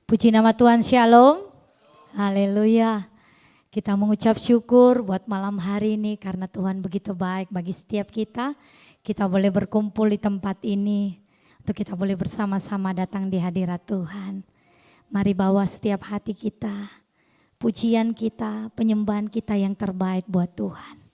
Puji nama Tuhan, Shalom. Haleluya. Kita mengucap syukur buat malam hari ini karena Tuhan begitu baik bagi setiap kita. Kita boleh berkumpul di tempat ini untuk kita boleh bersama-sama datang di hadirat Tuhan. Mari bawa setiap hati kita, pujian kita, penyembahan kita yang terbaik buat Tuhan.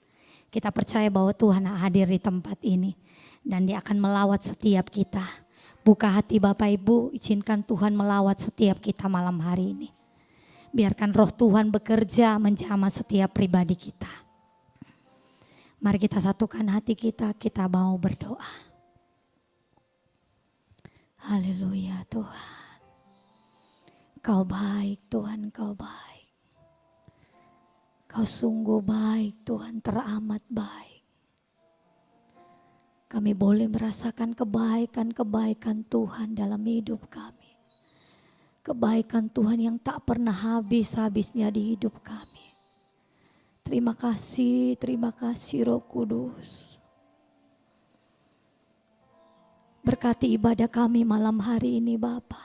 Kita percaya bahwa Tuhan hadir di tempat ini dan Dia akan melawat setiap kita. Buka hati Bapak Ibu, izinkan Tuhan melawat setiap kita malam hari ini. Biarkan roh Tuhan bekerja menjamah setiap pribadi kita. Mari kita satukan hati kita mau berdoa. Haleluya Tuhan. Kau baik Tuhan, Kau baik. Kau sungguh baik Tuhan, teramat baik. Kami boleh merasakan kebaikan-kebaikan Tuhan dalam hidup kami. Kebaikan Tuhan yang tak pernah habis-habisnya di hidup kami. Terima kasih Roh Kudus. Berkati ibadah kami malam hari ini Bapa.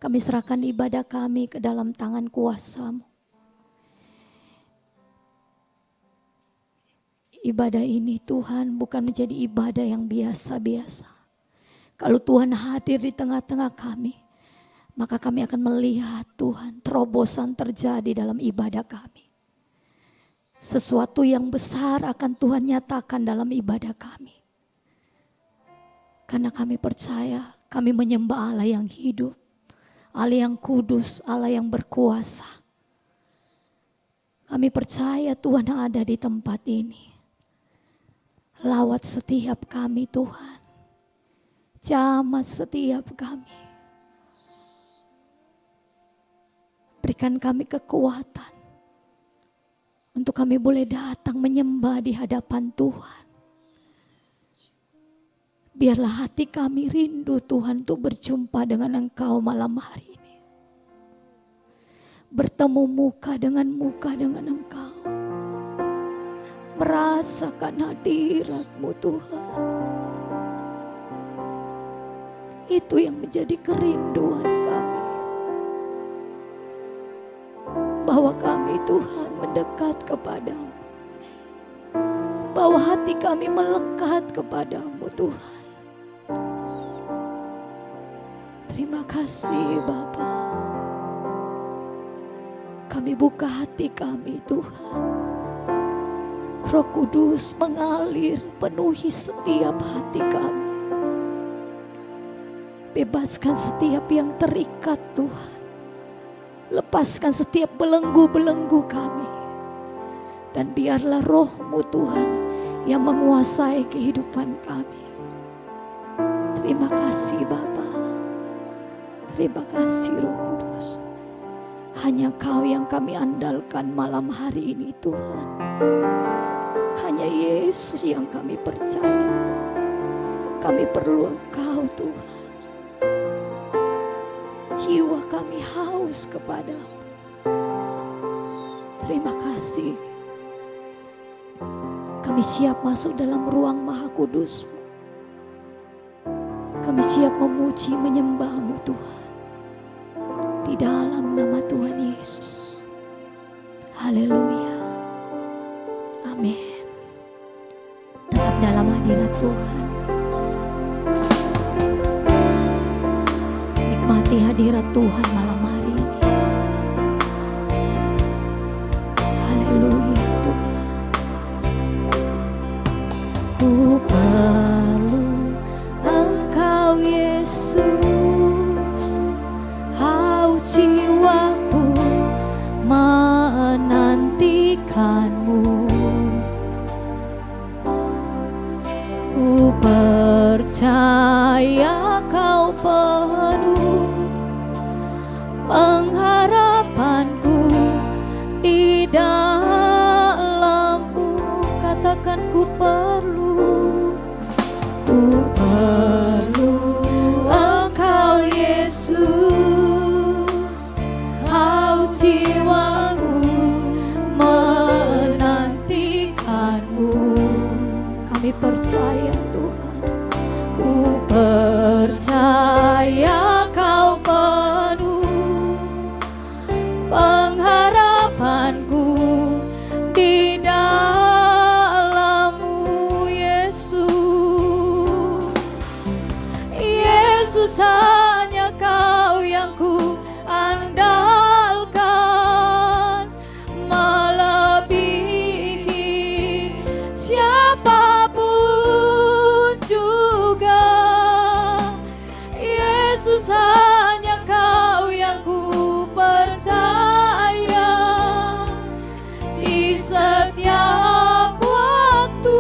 Kami serahkan ibadah kami ke dalam tangan kuasa-Mu. Ibadah ini Tuhan bukan menjadi ibadah yang biasa-biasa. Kalau Tuhan hadir di tengah-tengah kami, maka kami akan melihat Tuhan terobosan terjadi dalam ibadah kami. Sesuatu yang besar akan Tuhan nyatakan dalam ibadah kami. Karena kami percaya kami menyembah Allah yang hidup, Allah yang kudus, Allah yang berkuasa. Kami percaya Tuhan ada di tempat ini. Lawat setiap kami Tuhan. Jamah setiap kami. Berikan kami kekuatan. Untuk kami boleh datang menyembah di hadapan Tuhan. Biarlah hati kami rindu Tuhan untuk berjumpa dengan Engkau malam hari ini. Bertemu muka dengan Engkau. Merasakan hadirat-Mu Tuhan. Itu yang menjadi kerinduan kami. Bahwa kami Tuhan mendekat kepada-Mu. Bahwa hati kami melekat kepada-Mu Tuhan. Terima kasih Bapa. Kami buka hati kami Tuhan. Roh Kudus mengalir penuhi setiap hati kami. Bebaskan setiap yang terikat Tuhan. Lepaskan setiap belenggu-belenggu kami. Dan biarlah Roh-Mu Tuhan yang menguasai kehidupan kami. Terima kasih Bapa. Terima kasih Roh Kudus. Hanya Kau yang kami andalkan malam hari ini Tuhan. Hanya Yesus yang kami percaya. Kami perlu Engkau Tuhan. Jiwa kami haus kepada-Mu. Terima kasih. Kami siap masuk dalam ruang Maha Kudus-Mu. Kami siap memuji menyembah-Mu Tuhan. Di dalam nama Tuhan Yesus. Haleluya. Amin. Tetap dalam hadirat Tuhan. Nikmati hadirat Tuhan malam hari ini. Haleluya Tuhan. Ku perlu Engkau Yesus. Haus jiwaku menantikan-Mu. Ku percaya Kau penuh pengharapanku di dalam-Mu. Katakan ku perlu Engkau Yesus. Haus jiwaku menantikan-Mu. Kami percaya Tuhan. Ku percaya Kau siapapun juga. Yesus, hanya Kau yang ku percaya. Di setiap waktu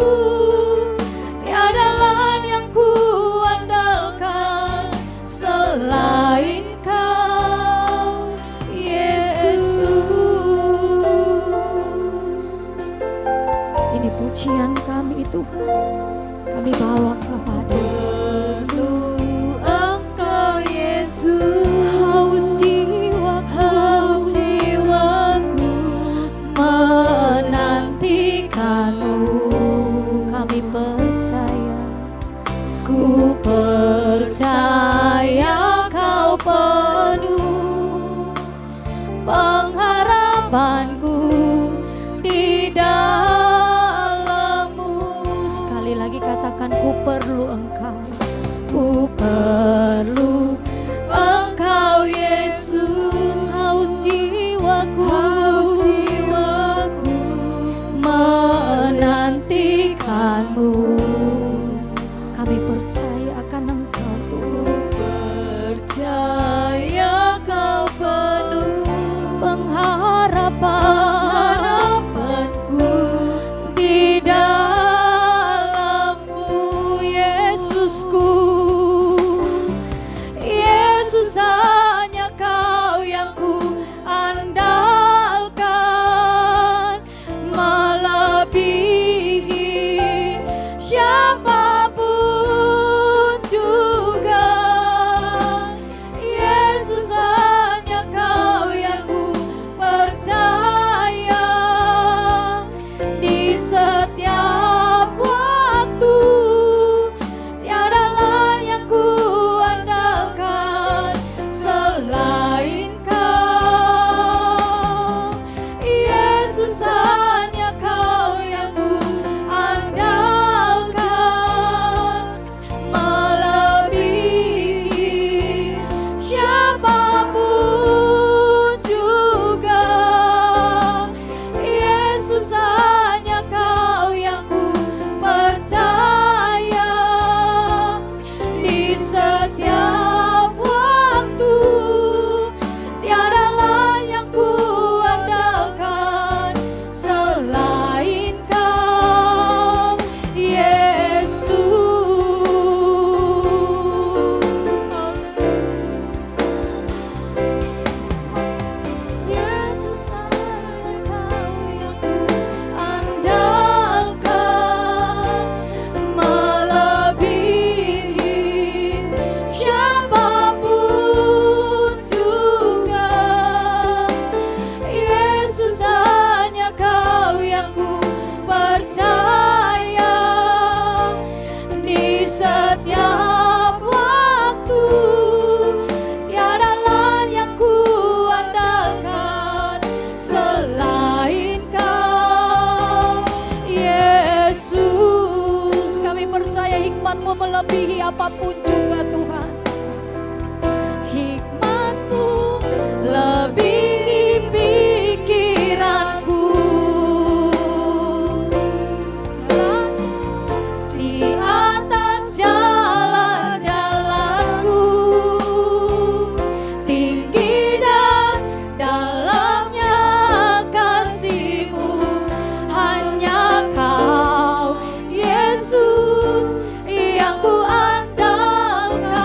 tiada lain yang ku andalkan selain Kau, Yesus. Ini pujian kami Tuhan, kami bawa kepada-Mu. Engkau Yesus, haus jiwaku menantikan-Mu. Kami percaya, ku percaya Kau penuh pengharapanku di dalam-Mu. Sekali lagi katakan, ku perlu Engkau, ku perlu Engkau Yesus. Haus jiwaku menantikan-Mu. Kami percaya akan Engkau Tuhan. Percaya Kau penuh pengharapanku di dalam-Mu, Yesusku. Yesus, hanya Kau yang ku andalkan, melebihi siapapun juga. Yesus, hanya Kau yang ku percaya. Di setiap waktu tiada lain yang ku andalkan selain Kau, Yesus. Hanya Kau yang ku andalkan, melebihi siapapun juga. Yesus, hanya Kau yang ku percaya. Di setiap waktu tiada lain yang ku andalkan selain Kau, Yesus. Yesus, hanya Kau yang ku andalkan, melebihi siapapun juga. Yesus, hanya Kau yang ku percaya. Di setiap waktu tiada lain yang ku andalkan selain Kau, Yesus. Kami percaya hikmat-Mu melebihi apapun juga Tuhan. Hikmat-Mu lebihi pikiranku. Jalan-Mu di atas jalan-jalanku. Tinggi dan dalamnya kasih-Mu. Hanya Kau Yesus yang ku andalkan.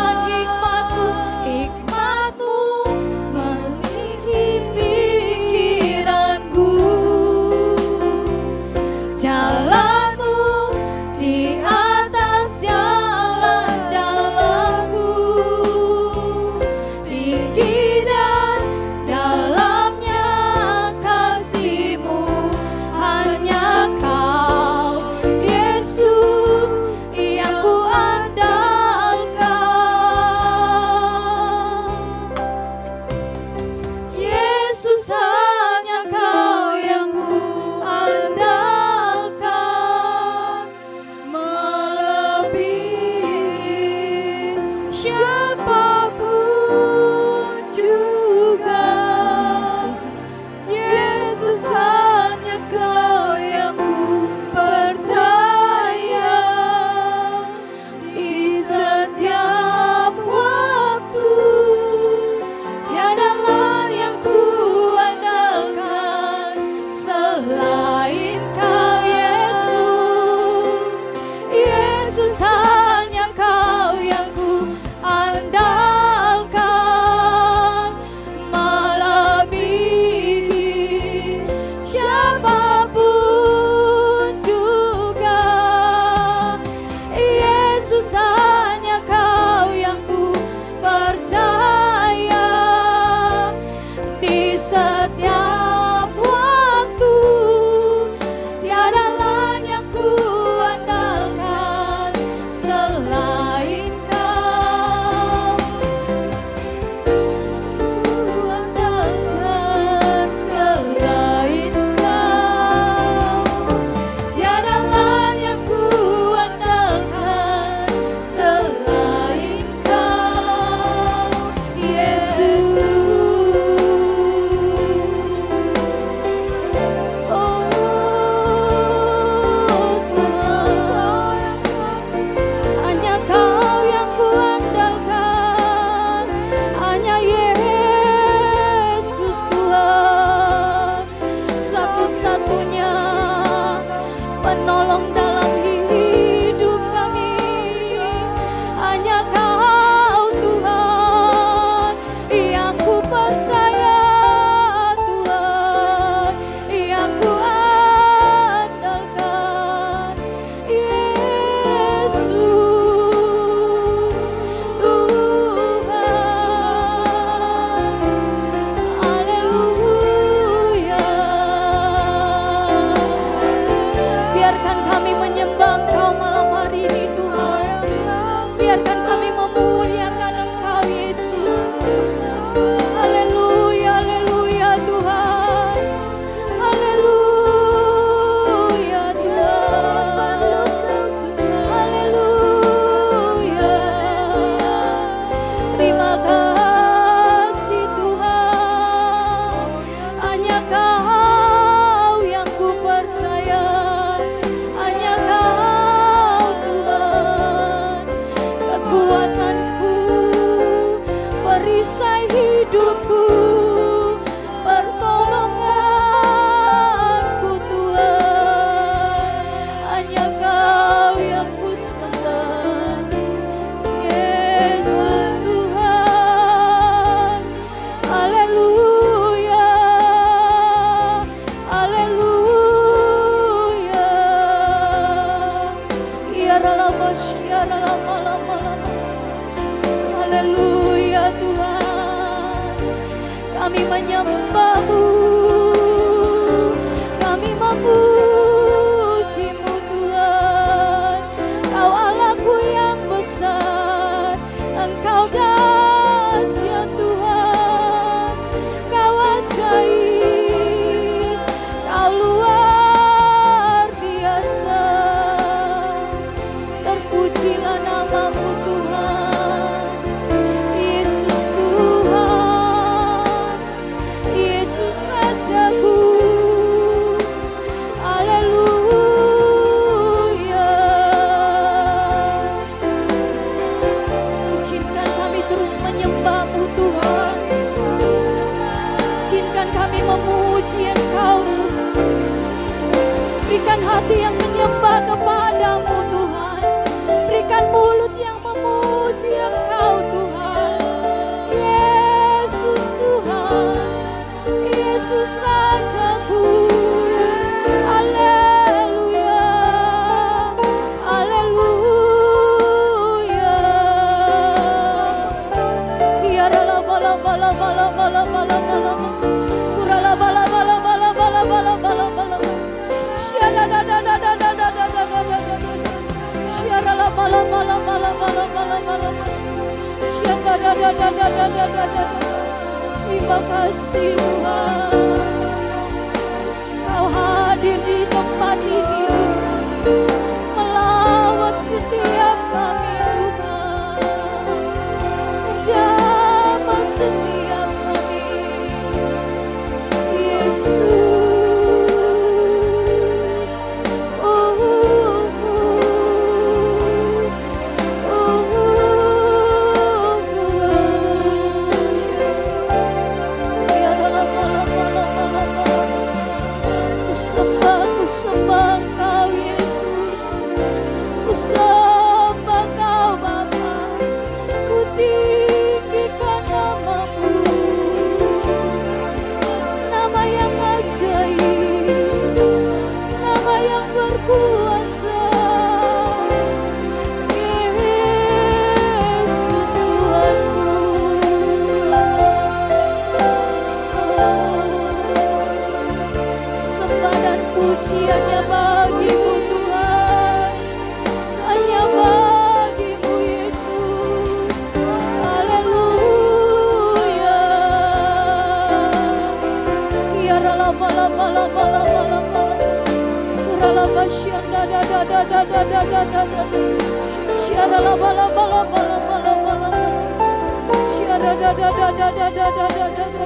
menolong dalam hidup kami. Hanya Kau Tuhan yang ku percaya, Tuhan yang ku andalkan. Yesus Tuhan, haleluya. Biarkan kami menyembah Engkau malam hari ini, Tuhan. Biarkan kami memuliakan Engkau, Yesus. Haleluya, haleluya Tuhan. Haleluya Tuhan. Haleluya. Terima kasih Tuhan. Hanya Kau yang ku percaya. Hanya Kau Tuhan, kekuatanku, perisai hidupku, pertolonganku Tuhan. Hanya Kau yang ku sembah, Yesus Tuhan. Haleluya, haleluya. Ya Ralabash, ya Ralamalama. Haleluya Tuhan. Kami menyembah-Mu, kami memuji-Mu Tuhan. Kau Allahku yang besar, Engkau dahsyat Tuhan. Kau ajaib, Kau luar biasa. Terpujilah nama-Mu Tuhan. Yesus Tuhan, Yesus Rajaku. Haleluya. Izinkan kami terus menyembah-Mu Tuhan. Izinkan kami memuji Engkau Tuhan. Berikan hati yang menyembah kepadamu Tuhan. Berikan mulut yang memuji Engkau Tuhan. Yesus Tuhan, Yesus Rajaku. Haleluya, haleluya. Ya Ralabalabalabalabalabalabalabalaba. Kuralabalabalabalabalabalabalabalaba. Terima kasih Tuhan, Kau hadir di tempat ini, melawat setiap kami Tuhan, menjamah setiap kami. Yesus. Sembah Kau Yesus, ku sembah Kau Bapa, ku tinggikan nama-Mu, nama yang ajaib, nama yang berkuasa. Yesus Tuhanku. Sembah dan pujiannya bagi-Mu Tuhan, hanya bagi-Mu Yesus. Haleluya. Ya Ralabalabalabalabalabalaba. Kuralabashyandadadadadadadadadada. Syaralabalabalabalabalabalaba. Syadadadadadadadadadada.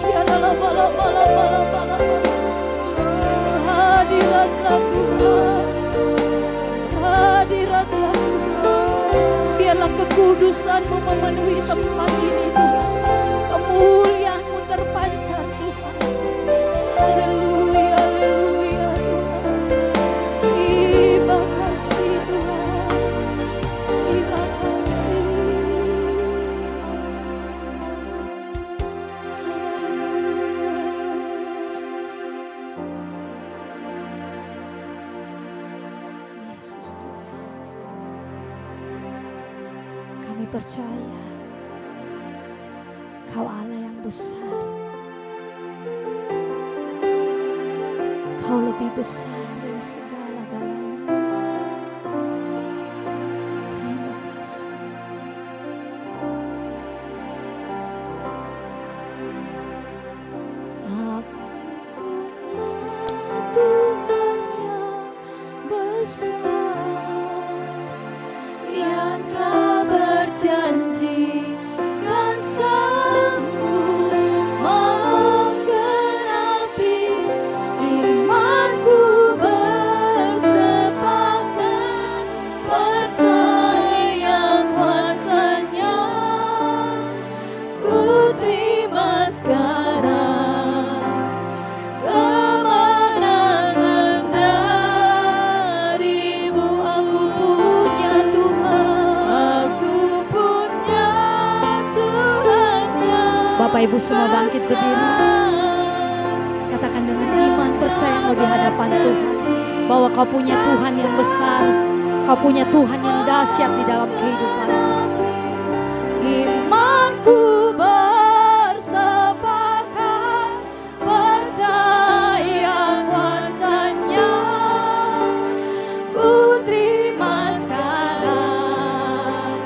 Syaralabalabalabalabalabalaba. Hadiratlah Tuhan, hadiratlah Tuhan. Biarlah kekudusan-Mu memenuhi tempat ini Tuhan. Kemuliaan-Mu terpancar Tuhan. Haleluya, haleluya Tuhan. Yesus Tuhan. Kami percaya Kau Allah yang besar. Kau lebih besar dari segala-galanya. Terima kasih. Aku punya Tuhan yang besar, yang telah berjanji dan sanggup menggenapi imanku, bersepakat percaya kuasa-Nya. Ku terima sekarang kemenangan dari-Mu. Aku punya Tuhan, aku punya Tuhan yang Bapak Ibu semua bangkit berdiri. Katakan dengan iman, percaya engkau di hadapan Tuhan, bahwa Kau punya Tuhan yang besar, Kau punya Tuhan yang dahsyat di dalam kehidupan. Imanku bersepakat percaya kuasa-Nya. Ku terima sekarang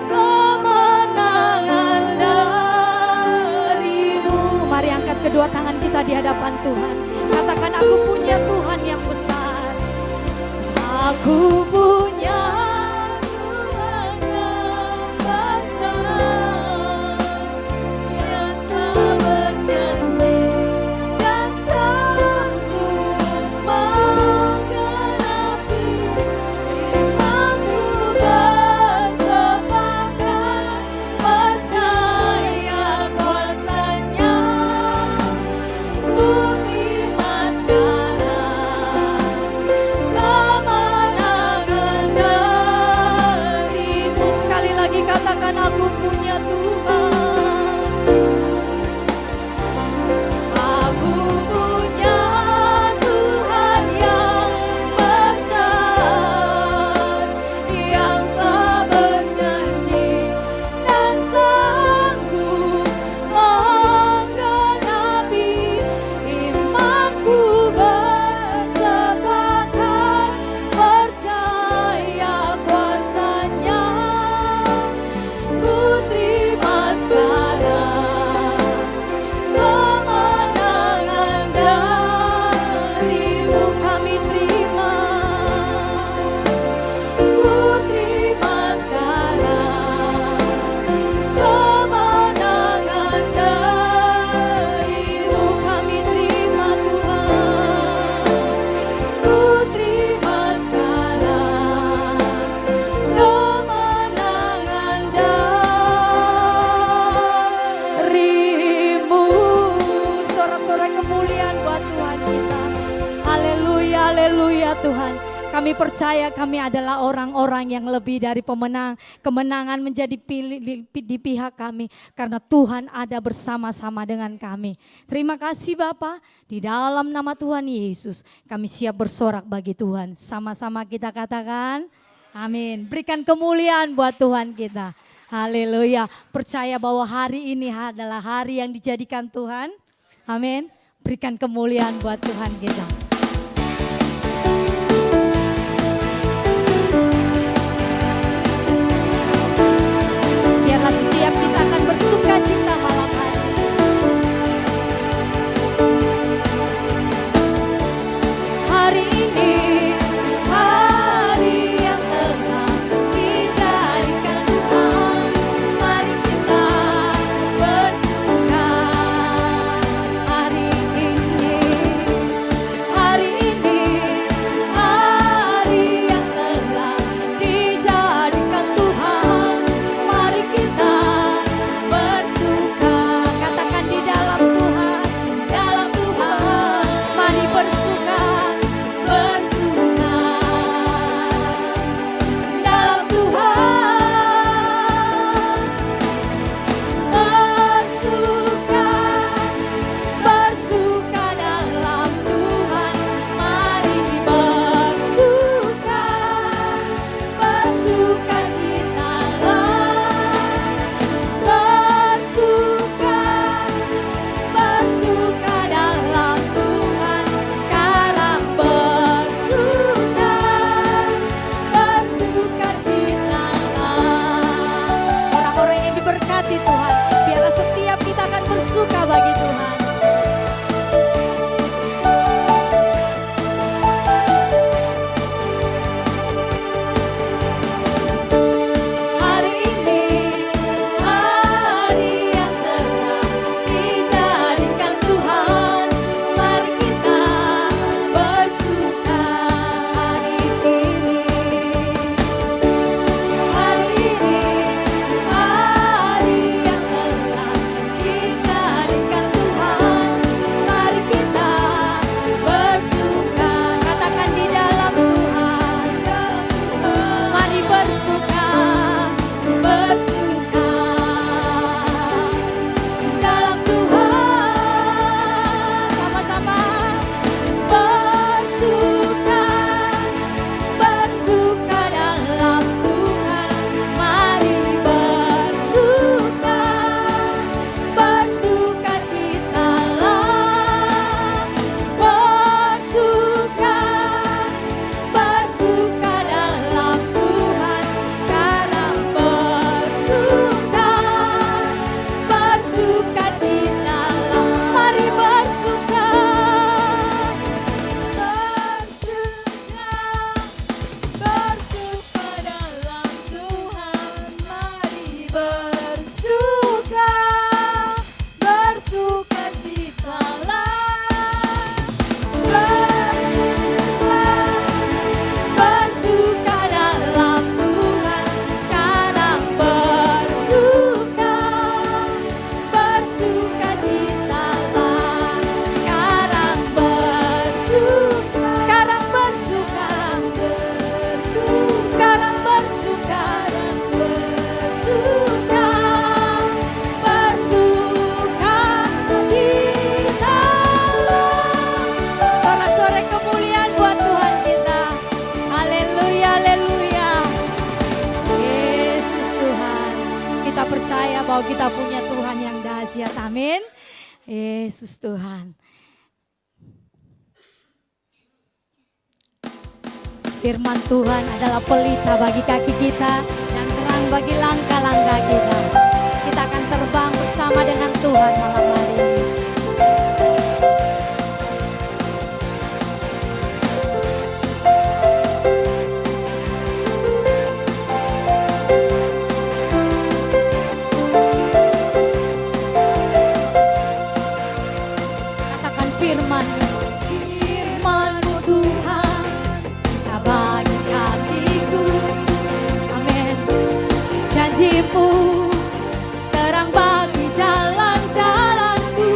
kemenangan dari-Mu. Mari angkat kedua tangan kita di hadapan Tuhan. Katakan, aku punya Tuhan yang besar. Aku punya Tuhan yang besar, yang telah berjanji dan sanggup menggenapi imanku, bersepakat percaya kuasa-Nya. Ku terima sekarang kemenangan dari-Mu. Sekali lagi katakan, aku punya Tuhan. Aku punya Tuhan yang besar, yang telah berjanji dan sanggup menggenapi imanku, bersepakat percaya kuasa-Nya. Ku terima sekarang kemenangan dari-Mu. Kami terima, ku terima sekarang kemenangan dari-Mu. Kami terima Tuhan, ku terima sekarang kemenangan dari-Mu. Sorak-sorai kemuliaan buat Tuhan kita. Haleluya, haleluya Tuhan. Kami percaya kami adalah orang-orang yang lebih dari pemenang. Kemenangan menjadi di pihak kami karena Tuhan ada bersama-sama dengan kami. Terima kasih Bapa. Di dalam nama Tuhan Yesus kami siap bersorak bagi Tuhan. Sama-sama kita katakan amin. Berikan kemuliaan buat Tuhan kita. Haleluya. Percaya bahwa hari ini adalah hari yang dijadikan Tuhan. Amin. Berikan kemuliaan buat Tuhan kita. Biarlah setiap kita akan bersuka cita malam hari. Hari ini hari yang telah dijadikan Tuhan. Mari kita bersuka. Hari ini Wow, kita punya Tuhan yang dahsyat. Amin. Yesus Tuhan. Firman Tuhan adalah pelita bagi kaki kita dan terang bagi langkah-langkah kita. Kita akan terbang bersama dengan Tuhan malam hari ini. Katakan firman-Mu. Firman-Mu Tuhan, kita bagi kakiku. Amin. Janji-Mu terang bagi jalan-jalanku,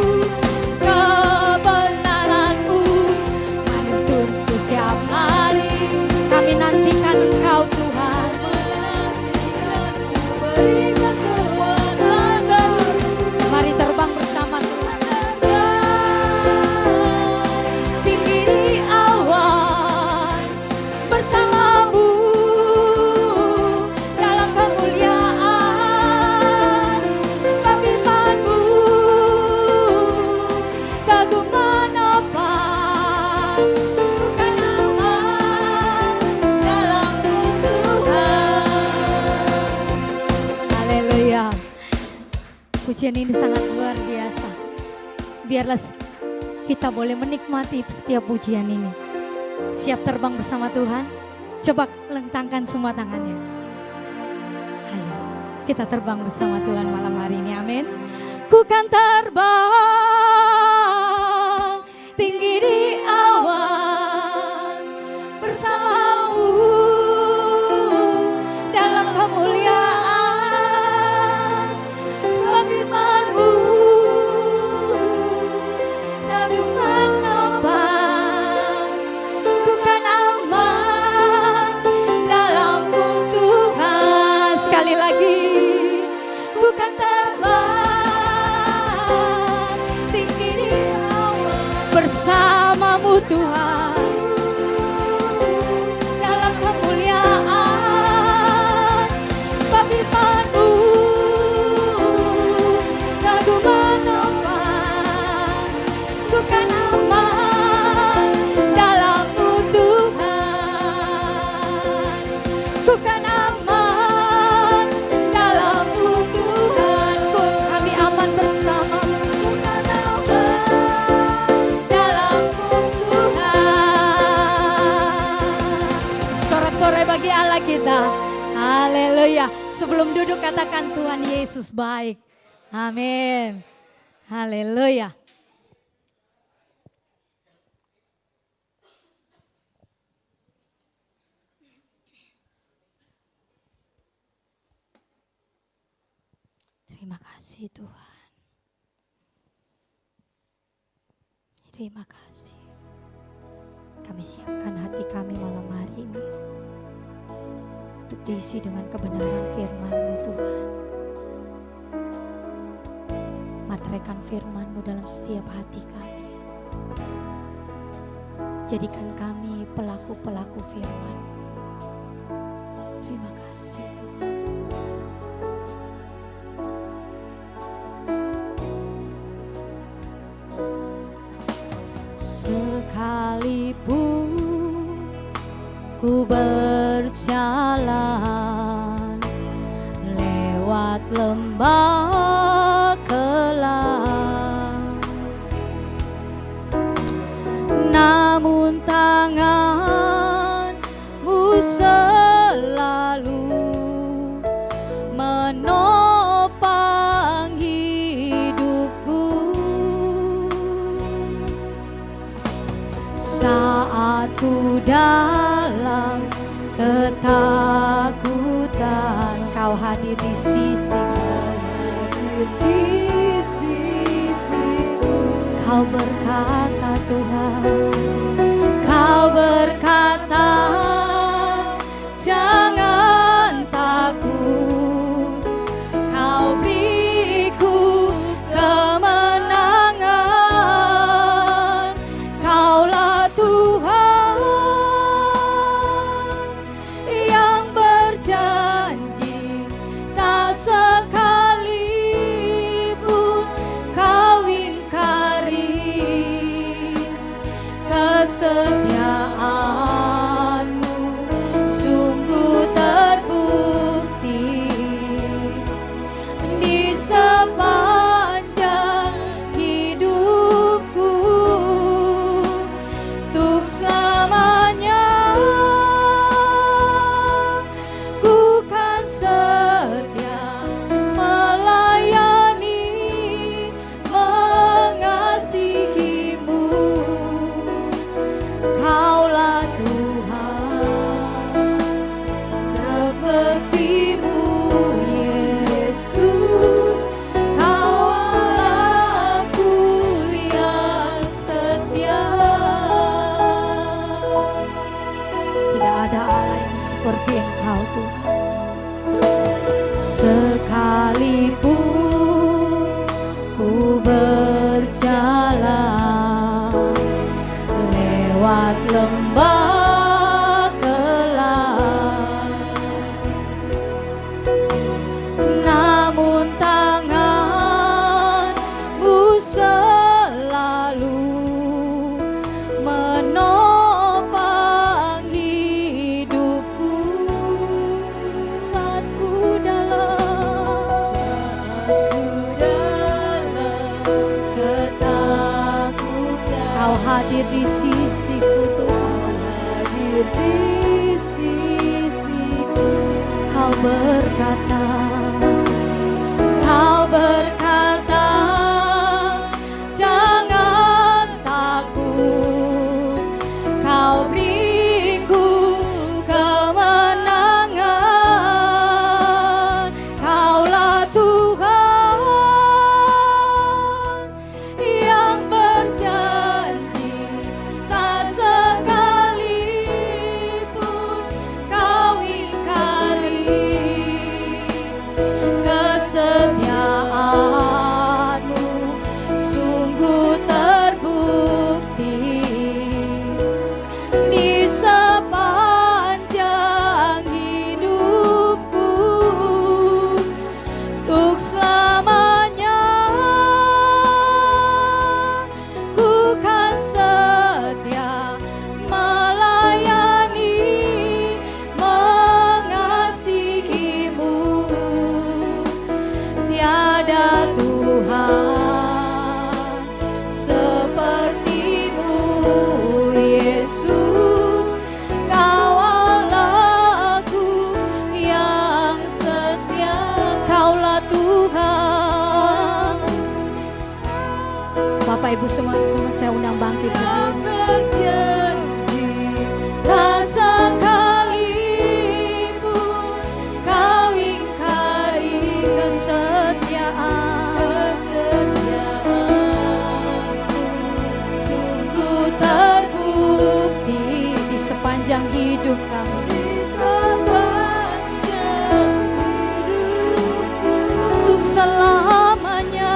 kebenaran-Mu menuntunku setiap hari. Kami nantikan Engkau Tuhan, berikan kewenangan. Mari terbang bersama Tuhan. Tinggi di awan bersama-Mu dalam kemuliaan. Sebab firman-Mu kagum menopang, bukan aman dalam-Mu Tuhan. Haleluya. Pujian ini sangat luar biasa. Biarlah kita boleh menikmati setiap pujian ini. Siap terbang bersama Tuhan? Coba lentangkan semua tangannya. Ayo, kita terbang bersama Tuhan malam hari ini. Amin. Ku kan terbang tinggi di awan bersama-Mu dalam kemuliaan. Sebab firman-Mu kagum menopang, ku kan aman dalam-Mu Tuhan. Sekali lagi, ku kan terbang tinggi di awan bersama-Mu Tuhan dalam kemuliaan. Sebab firman-Mu kagum menopang, ku kan aman dalam-Mu Tuhan. Ku kan aman dalam-Mu Tuhan. Kami aman bersama-Mu. Ku kan aman dalam-Mu Tuhan. Sorak-sorai bagi Allah kita. Haleluya. Sebelum duduk katakan Tuhan Yesus baik. Amin. Haleluya. Terima kasih Tuhan. Terima kasih. Kami siapkan hati kami malam hari ini untuk diisi dengan kebenaran firman-Mu Tuhan. Materaikan firman-Mu dalam setiap hati kami. Jadikan kami pelaku-pelaku firman. Terima kasih Tuhan. Sekalipun ku berjalan lewat lembah kelam, namun tangan-Mu selalu menopang hidupku. Saat ku dalam ketakutan, Kau hadir di sisiku. Kau berkata Tuhan, Kau berkata jangan takut, Kau beriku kemenangan. Kaulah Tuhan yang berjanji tak sekali ada Allah yang seperti Engkau Tuhan. Sekalipun ku berjalan lewat lembah gelap, namun tangan-Mu selalu menopang hidupku saat ku dalam ketakutan. Kau hadir di sisiku Tuhan, hadir di sisiku. Kau berkata, jangan takut, Kau beriku kemenangan. Kaulah Tuhan yang berjanji, tak sekalipun Kau ingkari kesetiaan-Mu sungguh terbukti di sepanjang hidupku untuk selamanya. Ku kan setia melayani, mengasihi-Mu. Tiada Tuhan seperti-Mu, Yesus. Kau Allahku yang setia. Kaulah Tuhan. Bapak Ibu semua saya undang bangkit. Berjanji tak sekalipun Kau ingkari kesetiaan-Mu sungguh terbukti di sepanjang hidup kami. Di sepanjang hidupku untuk selamanya.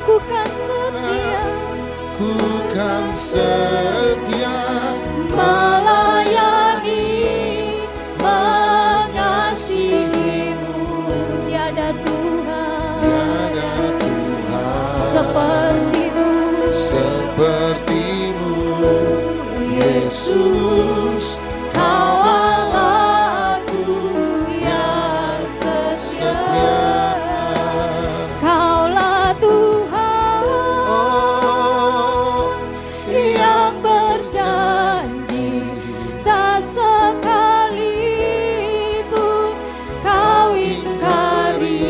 Ku kan setia, Ku kan setia melayani, mengasihi-Mu. Tiada Tuhan tiada Tuhan seperti-Mu, Yesus. Kau Allahku yang setia. Kaulah Tuhan yang berjanji, tak sekalipun Kau ingkari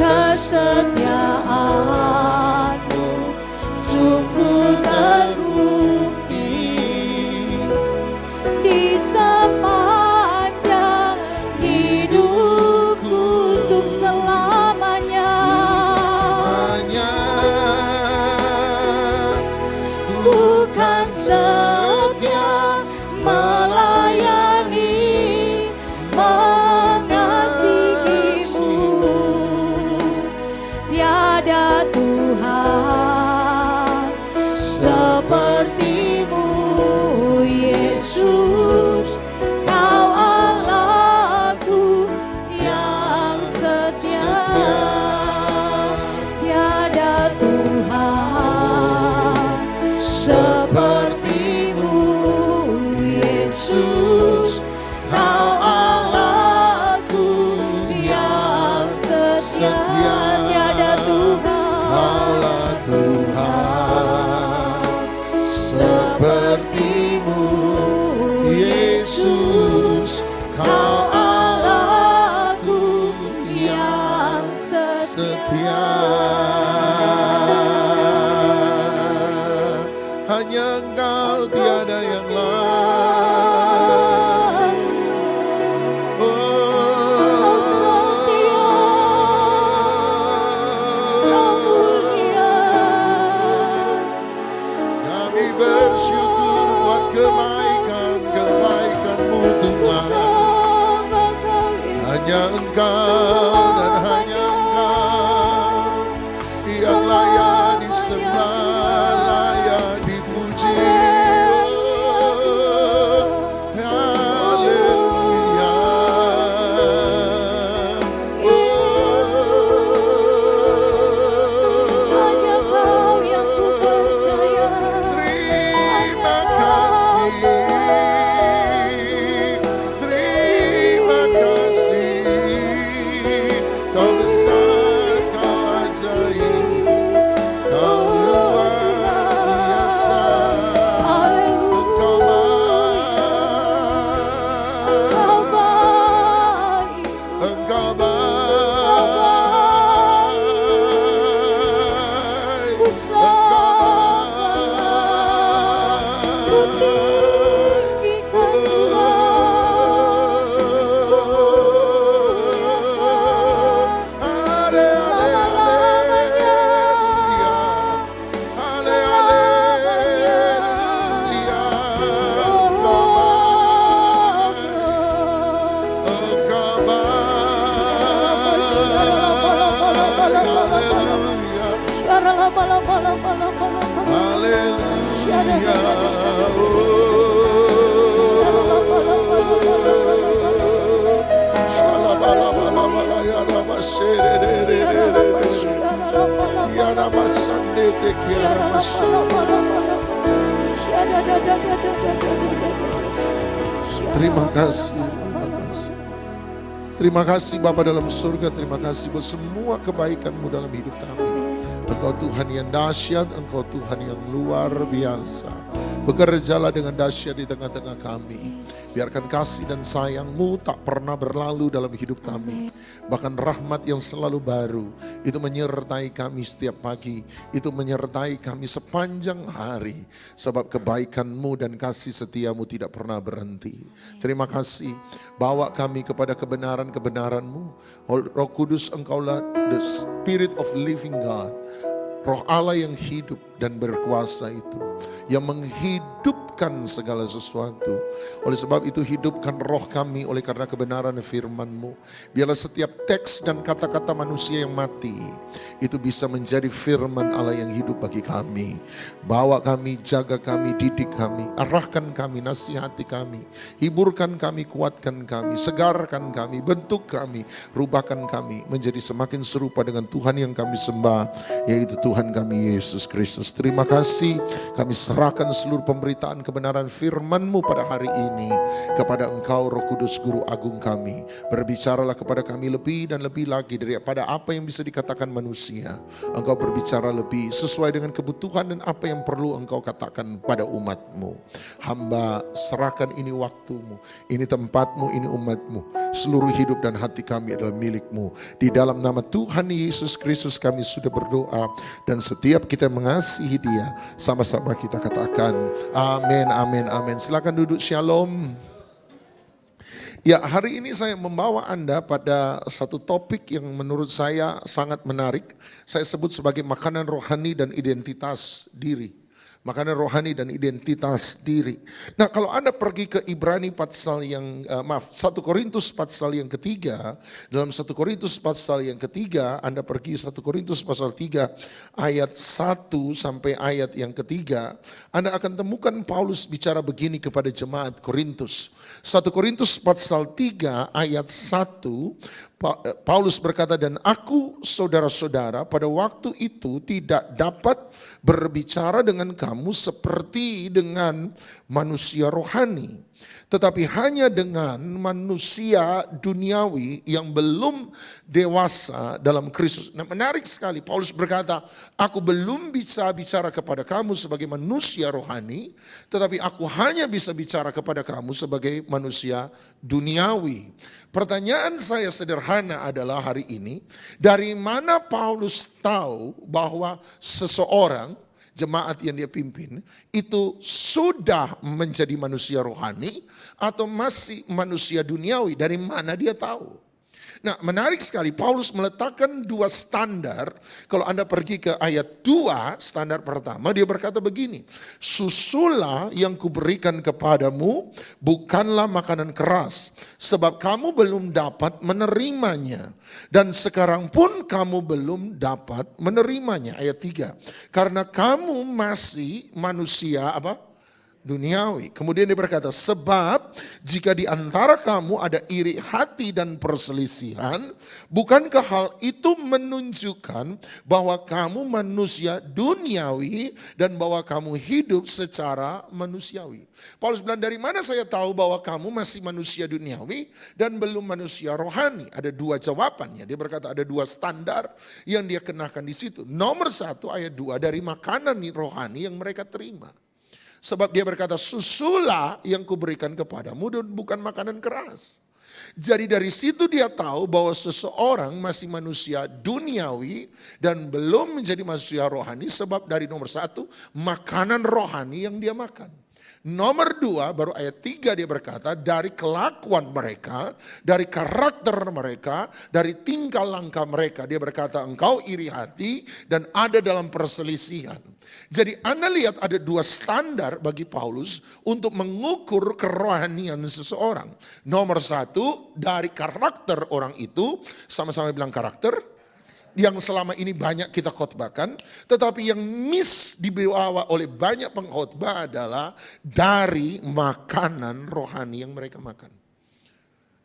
kesetiaan-Mu sungguh terbukti di sepanjang hidupku untuk selamanya. Hanya Ku kan setia melayani, mengasihi-Mu. Tiada Tuhan seperti-Mu, Yesus. Kau Allahku yang setia. Tiada Tuhan seperti-Mu, Yesus. Kau Allahku yang setia. Tiada Tuhan, Kaulah Tuhan seperti-Mu, Yesus. Kau Allahku yang setia. Hanya Engkau, tiada yang lain. Kau setia, Kau mulia. Kami bersyukur Hanya Engkau dan hanya Engkau yang layak disembah, layak dipuji. Haleluya. Hanya Kau yang ku percaya. Terima kasih, terima kasih. Kau besar, Kau ajaib, Kau luar biasa. Engkau baik, Engkau baik, Ku Terima kasih. Terima kasih Bapa dalam surga, terima kasih buat semua kebaikan-Mu dalam hidup kami. Engkau Tuhan yang dahsyat, Engkau Tuhan yang luar biasa. Bekerjalah dengan dahsyat di tengah-tengah kami. Biarkan kasih dan sayang-Mu tak pernah berlalu dalam hidup kami. Bahkan rahmat yang selalu baru, itu menyertai kami setiap pagi. Itu menyertai kami sepanjang hari. Sebab kebaikan-Mu dan kasih setia-Mu tidak pernah berhenti. Terima kasih, bawa kami kepada kebenaran-kebenaran-Mu. Roh Kudus, Engkaulah the Spirit of living God. Roh Allah yang hidup dan berkuasa itu, yang menghidupkan segala sesuatu. Oleh sebab itu hidupkan roh kami oleh karena kebenaran firman-Mu. Biarlah setiap teks dan kata-kata manusia yang mati, itu bisa menjadi firman Allah yang hidup bagi kami. Bawa kami, jaga kami, didik kami, arahkan kami, nasihati kami, hiburkan kami, kuatkan kami, segarkan kami, bentuk kami, rubahkan kami menjadi semakin serupa dengan Tuhan yang kami sembah, yaitu Tuhan kami Yesus Kristus. Terima kasih, kami serahkan seluruh pemberitaan kebenaran firman-Mu pada hari ini kepada Engkau Roh Kudus Guru Agung kami. Berbicaralah kepada kami lebih dan lebih lagi daripada apa yang bisa dikatakan manusia. Engkau berbicara lebih sesuai dengan kebutuhan dan apa yang perlu Engkau katakan pada umat-Mu. Hamba serahkan ini waktu-Mu, ini tempat-Mu, ini umat-Mu. Seluruh hidup dan hati kami adalah milik-Mu. Di dalam nama Tuhan Yesus Kristus kami sudah berdoa, dan setiap kita mengasihi Dia, sama-sama kita katakan amin, amin, amin. Silakan duduk, shalom. Ya, hari ini saya membawa Anda pada satu topik yang menurut saya sangat menarik. Saya sebut sebagai makanan rohani dan identitas diri. Makanan rohani dan identitas diri. Nah, kalau Anda pergi ke Ibrani pasal yang 1 Korintus pasal yang ketiga, dalam 1 Korintus pasal yang ketiga, Anda pergi 1 Korintus pasal 3 ayat 1 sampai ayat yang ketiga, Anda akan temukan Paulus bicara begini kepada jemaat Korintus. 1 Korintus pasal 3 ayat 1, Paulus berkata, dan aku saudara-saudara pada waktu itu tidak dapat berbicara dengan kamu seperti dengan manusia rohani, tetapi hanya dengan manusia duniawi yang belum dewasa dalam Kristus. Nah, menarik sekali, Paulus berkata, aku belum bisa bicara kepada kamu sebagai manusia rohani, tetapi aku hanya bisa bicara kepada kamu sebagai manusia duniawi. Pertanyaan saya sederhana adalah hari ini, dari mana Paulus tahu bahwa seseorang, jemaat yang dia pimpin, itu sudah menjadi manusia rohani atau masih manusia duniawi? Dari mana dia tahu? Nah, menarik sekali Paulus meletakkan dua standar. Kalau Anda pergi ke ayat 2, standar pertama dia berkata begini. Susulah yang kuberikan kepadamu bukanlah makanan keras, sebab kamu belum dapat menerimanya. Dan sekarang pun kamu belum dapat menerimanya. Ayat 3. Karena kamu masih manusia duniawi. Kemudian dia berkata, sebab jika di antara kamu ada iri hati dan perselisihan, bukankah hal itu menunjukkan bahwa kamu manusia duniawi dan bahwa kamu hidup secara manusiawi? Paulus bilang, dari mana saya tahu bahwa kamu masih manusia duniawi dan belum manusia rohani? Ada dua jawabannya. Dia berkata ada dua standar yang dia kenakan di situ. Nomor 1 ayat 2, dari makanan rohani yang mereka terima. Sebab dia berkata, susulah yang kuberikan kepadamu dan bukan makanan keras. Jadi dari situ dia tahu bahwa seseorang masih manusia duniawi dan belum menjadi manusia rohani. Sebab dari nomor 1, makanan rohani yang dia makan. Nomor 2, baru ayat 3 dia berkata, dari kelakuan mereka, dari karakter mereka, dari tingkah langkah mereka. Dia berkata, engkau iri hati dan ada dalam perselisihan. Jadi Anda lihat ada dua standar bagi Paulus untuk mengukur kerohanian seseorang. Nomor 1, dari karakter orang itu, sama-sama bilang karakter, yang selama ini banyak kita khotbahkan, tetapi yang miss dibawa oleh banyak pengkhotbah adalah dari makanan rohani yang mereka makan.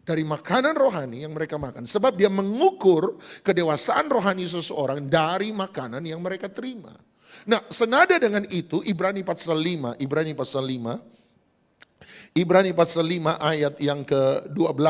Dari makanan rohani yang mereka makan. Sebab dia mengukur kedewasaan rohani seseorang dari makanan yang mereka terima. Nah, senada dengan itu Ibrani pasal 5 ayat yang ke-12.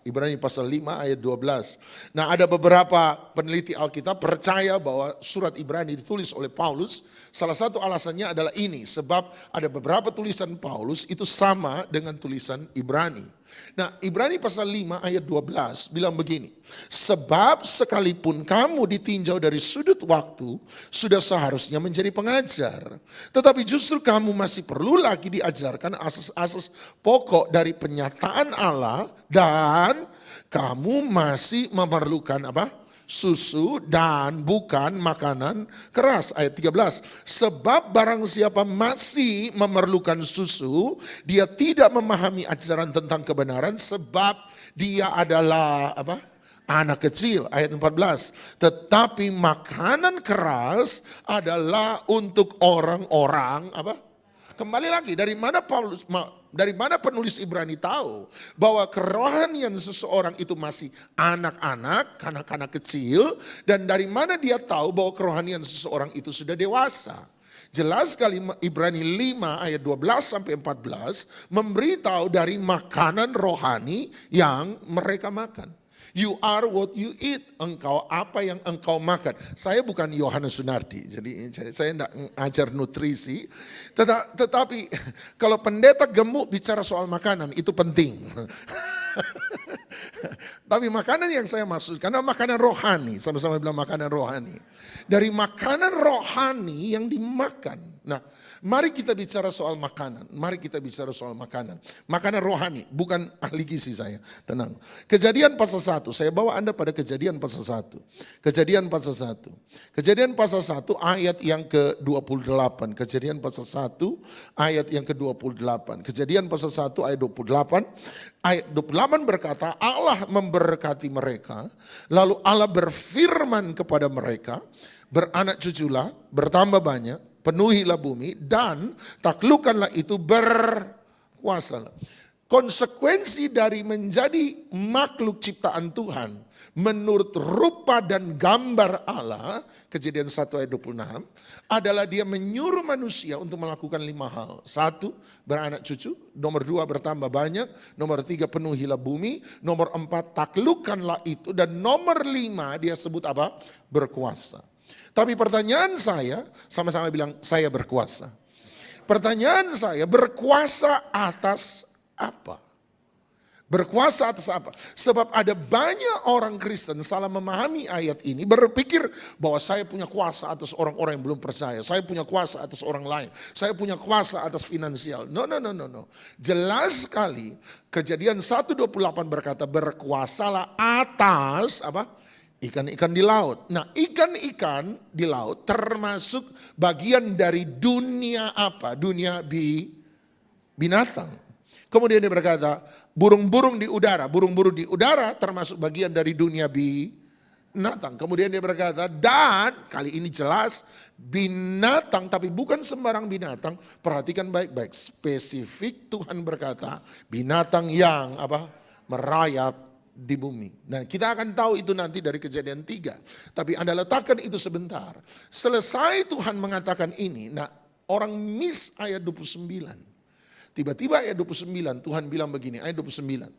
Ibrani pasal 5 ayat 12. Nah, ada beberapa peneliti Alkitab percaya bahwa surat Ibrani ditulis oleh Paulus. Salah satu alasannya adalah ini, sebab ada beberapa tulisan Paulus itu sama dengan tulisan Ibrani. Nah, Ibrani pasal 5 ayat 12 bilang begini. Sebab sekalipun kamu ditinjau dari sudut waktu, sudah seharusnya menjadi pengajar. Tetapi justru kamu masih perlu lagi diajarkan asas-asas pokok dari penyataan Allah. Dan kamu masih memerlukan susu dan bukan makanan keras. Ayat 13. Sebab barang siapa masih memerlukan susu, dia tidak memahami ajaran tentang kebenaran, sebab dia adalah anak kecil. Ayat 14. Tetapi makanan keras adalah untuk orang-orang Kembali lagi, dari mana penulis Ibrani tahu bahwa kerohanian seseorang itu masih anak-anak, kanak-kanak kecil, dan dari mana dia tahu bahwa kerohanian seseorang itu sudah dewasa? Jelas sekali Ibrani 5 ayat 12 sampai 14 memberitahu dari makanan rohani yang mereka makan. You are what you eat. Engkau apa yang engkau makan. Saya bukan Yohanes Sunardi, jadi saya tidak ngajar nutrisi. Tetapi kalau pendeta gemuk bicara soal makanan itu penting. Tapi makanan yang saya maksud, karena makanan rohani, sama-sama bilang makanan rohani. Dari makanan rohani yang dimakan. Nah, mari kita bicara soal makanan. Makanan rohani, bukan ahli gizi saya. Tenang. Kejadian pasal 1, saya bawa Anda pada Kejadian pasal 1. Kejadian pasal 1 ayat yang ke-28. Kejadian pasal 1 ayat yang ke-28. Kejadian pasal 1 ayat 28. Ayat 28 berkata, Allah memberkati mereka, lalu Allah berfirman kepada mereka, beranak cuculah, bertambah banyak, penuhilah bumi, dan taklukkanlah itu, berkuasalah. Konsekuensi dari menjadi makhluk ciptaan Tuhan menurut rupa dan gambar Allah, Kejadian 1 ayat 26, adalah dia menyuruh manusia untuk melakukan 5 hal. 1, beranak cucu. Nomor 2, bertambah banyak. Nomor 3, penuhilah bumi. Nomor 4, taklukkanlah itu. Dan nomor 5, dia sebut berkuasa. Tapi pertanyaan saya, sama-sama bilang saya berkuasa. Pertanyaan saya, berkuasa atas apa? Berkuasa atas apa? Sebab ada banyak orang Kristen salah memahami ayat ini, berpikir bahwa saya punya kuasa atas orang-orang yang belum percaya. Saya punya kuasa atas orang lain. Saya punya kuasa atas finansial. No. Jelas sekali Kejadian 1:28 berkata berkuasalah atas apa? Ikan-ikan di laut. Nah, ikan-ikan di laut termasuk bagian dari dunia apa? Dunia binatang. Kemudian dia berkata, burung-burung di udara. Burung-burung di udara termasuk bagian dari dunia binatang. Kemudian dia berkata, dan kali ini jelas binatang, tapi bukan sembarang binatang. Perhatikan baik-baik, spesifik Tuhan berkata, binatang yang apa? Merayap di bumi. Nah, kita akan tahu itu nanti dari Kejadian 3. Tapi Anda letakkan itu sebentar. Selesai Tuhan mengatakan ini, nah orang miss ayat 29. Tiba-tiba ayat 29 Tuhan bilang begini, ayat 29.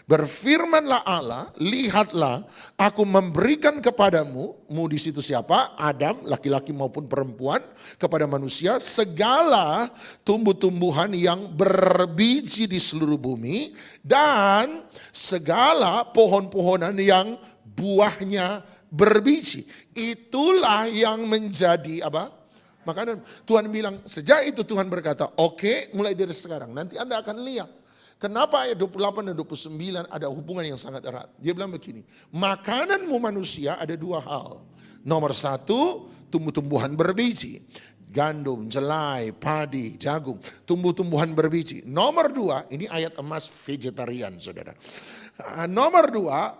Berfirmanlah Allah, lihatlah aku memberikan kepadamu, di situ siapa? Adam, laki-laki maupun perempuan, kepada manusia segala tumbuh-tumbuhan yang berbiji di seluruh bumi dan segala pohon-pohonan yang buahnya berbiji. Itulah yang menjadi apa? Makanan. Tuhan bilang, sejak itu Tuhan berkata, oke, mulai dari sekarang. Nanti Anda akan lihat. Kenapa ayat 28 dan 29 ada hubungan yang sangat erat. Dia bilang begini, makananmu manusia ada dua hal. Nomor satu, tumbuh-tumbuhan berbiji. Gandum, jelai, padi, jagung. Tumbuh-tumbuhan berbiji. Nomor dua, ini ayat emas vegetarian, saudara. Nomor dua,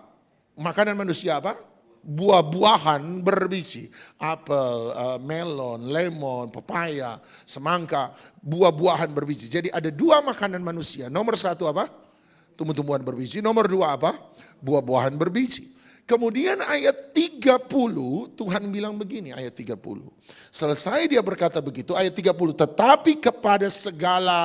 makanan manusia apa? Buah-buahan berbiji, apel, melon, lemon, pepaya, semangka, buah-buahan berbiji. Jadi ada dua makanan manusia. Nomor satu apa? Tumbuh-tumbuhan berbiji. Nomor dua apa? Buah-buahan berbiji. Kemudian ayat 30 Tuhan bilang begini, ayat 30. Selesai dia berkata begitu, ayat 30. Tetapi kepada segala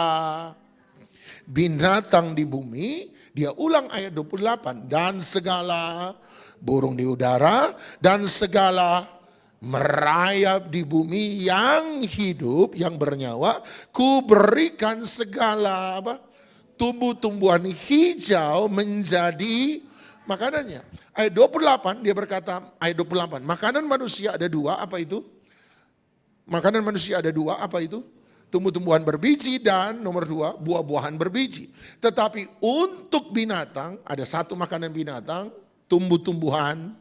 binatang di bumi, dia ulang ayat 28. Dan segala burung di udara dan segala merayap di bumi yang hidup, yang bernyawa, ku berikan segala apa? Tumbuh-tumbuhan hijau menjadi makanannya. Ayat 28 dia berkata, ayat 28, makanan manusia ada dua, apa itu? Makanan manusia ada dua, apa itu? Tumbuh-tumbuhan berbiji dan nomor dua, buah-buahan berbiji. Tetapi untuk binatang, ada satu makanan binatang, tumbuh-tumbuhan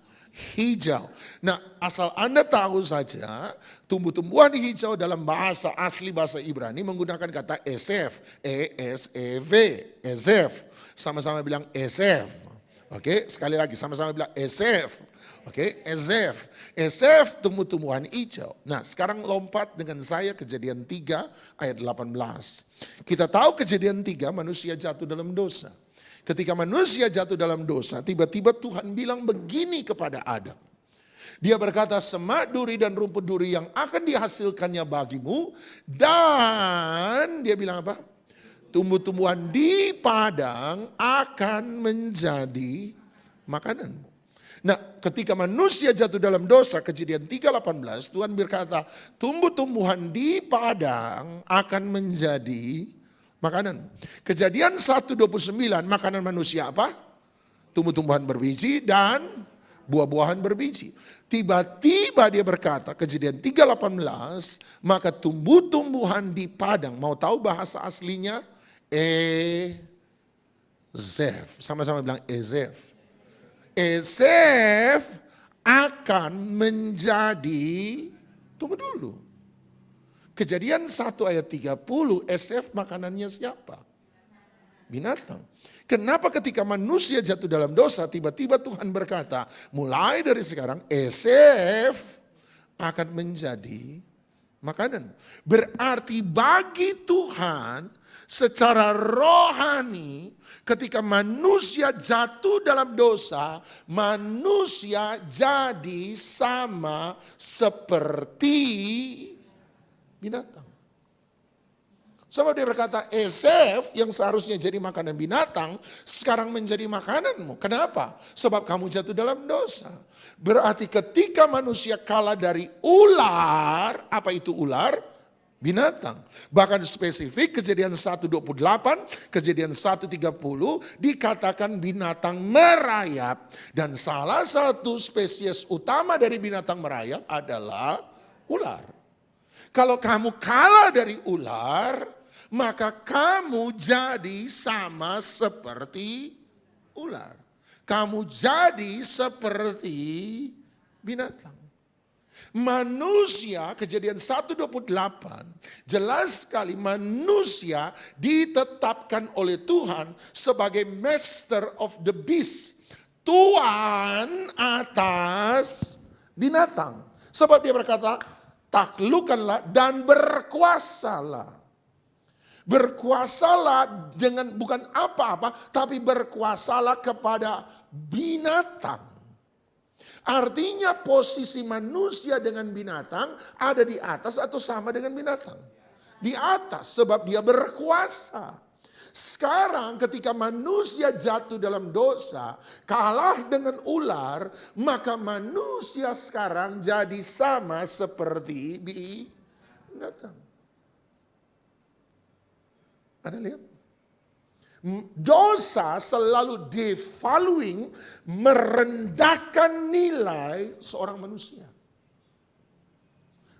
hijau. Nah, asal Anda tahu saja, tumbuh-tumbuhan hijau dalam bahasa asli bahasa Ibrani menggunakan kata esef, E-S-E-V, esef. Sama-sama bilang esef. Oke, sekali lagi sama-sama bilang esef. Oke, esef. Esef tumbuh-tumbuhan hijau. Nah, sekarang lompat dengan saya Kejadian 3 ayat 18. Kita tahu Kejadian 3 manusia jatuh dalam dosa. Ketika manusia jatuh dalam dosa, tiba-tiba Tuhan bilang begini kepada Adam. Dia berkata, semak duri dan rumput duri yang akan dihasilkannya bagimu. Dan dia bilang apa? Tumbuh-tumbuhan di padang akan menjadi makananmu. Nah, ketika manusia jatuh dalam dosa, Kejadian 3:18, Tuhan berkata, tumbuh-tumbuhan di padang akan menjadi makanan. Kejadian 1:29 makanan manusia apa? Tumbuh-tumbuhan berbiji dan buah-buahan berbiji. Tiba-tiba dia berkata, Kejadian 3:18, maka tumbuh-tumbuhan di padang, mau tahu bahasa aslinya? Ezef. Sama-sama bilang ezef. Ezef akan menjadi, tunggu dulu. Kejadian 1 ayat 30, esef makanannya siapa? Binatang. Kenapa ketika manusia jatuh dalam dosa, tiba-tiba Tuhan berkata, mulai dari sekarang esef akan menjadi makanan. Berarti bagi Tuhan secara rohani, ketika manusia jatuh dalam dosa, manusia jadi sama seperti binatang. Sebab dia berkata, esef yang seharusnya jadi makanan binatang, sekarang menjadi makananmu. Kenapa? Sebab kamu jatuh dalam dosa. Berarti ketika manusia kalah dari ular, apa itu ular? binatang. Bahkan spesifik Kejadian 1:28, Kejadian 1:30 dikatakan binatang merayap. Dan salah satu spesies utama dari binatang merayap adalah ular. Kalau kamu kalah dari ular, maka kamu jadi sama seperti ular. Kamu jadi seperti binatang. Manusia, Kejadian 1:28, jelas sekali manusia ditetapkan oleh Tuhan sebagai master of the beast. Tuhan atas binatang. Sebab dia berkata, taklukkanlah dan berkuasalah. Berkuasalah dengan bukan apa-apa, tapi berkuasalah kepada binatang. Artinya posisi manusia dengan binatang ada di atas atau sama dengan binatang? Di atas, sebab dia berkuasa. Sekarang ketika manusia jatuh dalam dosa, kalah dengan ular, maka manusia sekarang jadi sama seperti binatang. Anda lihat? Dosa selalu devaluing, merendahkan nilai seorang manusia.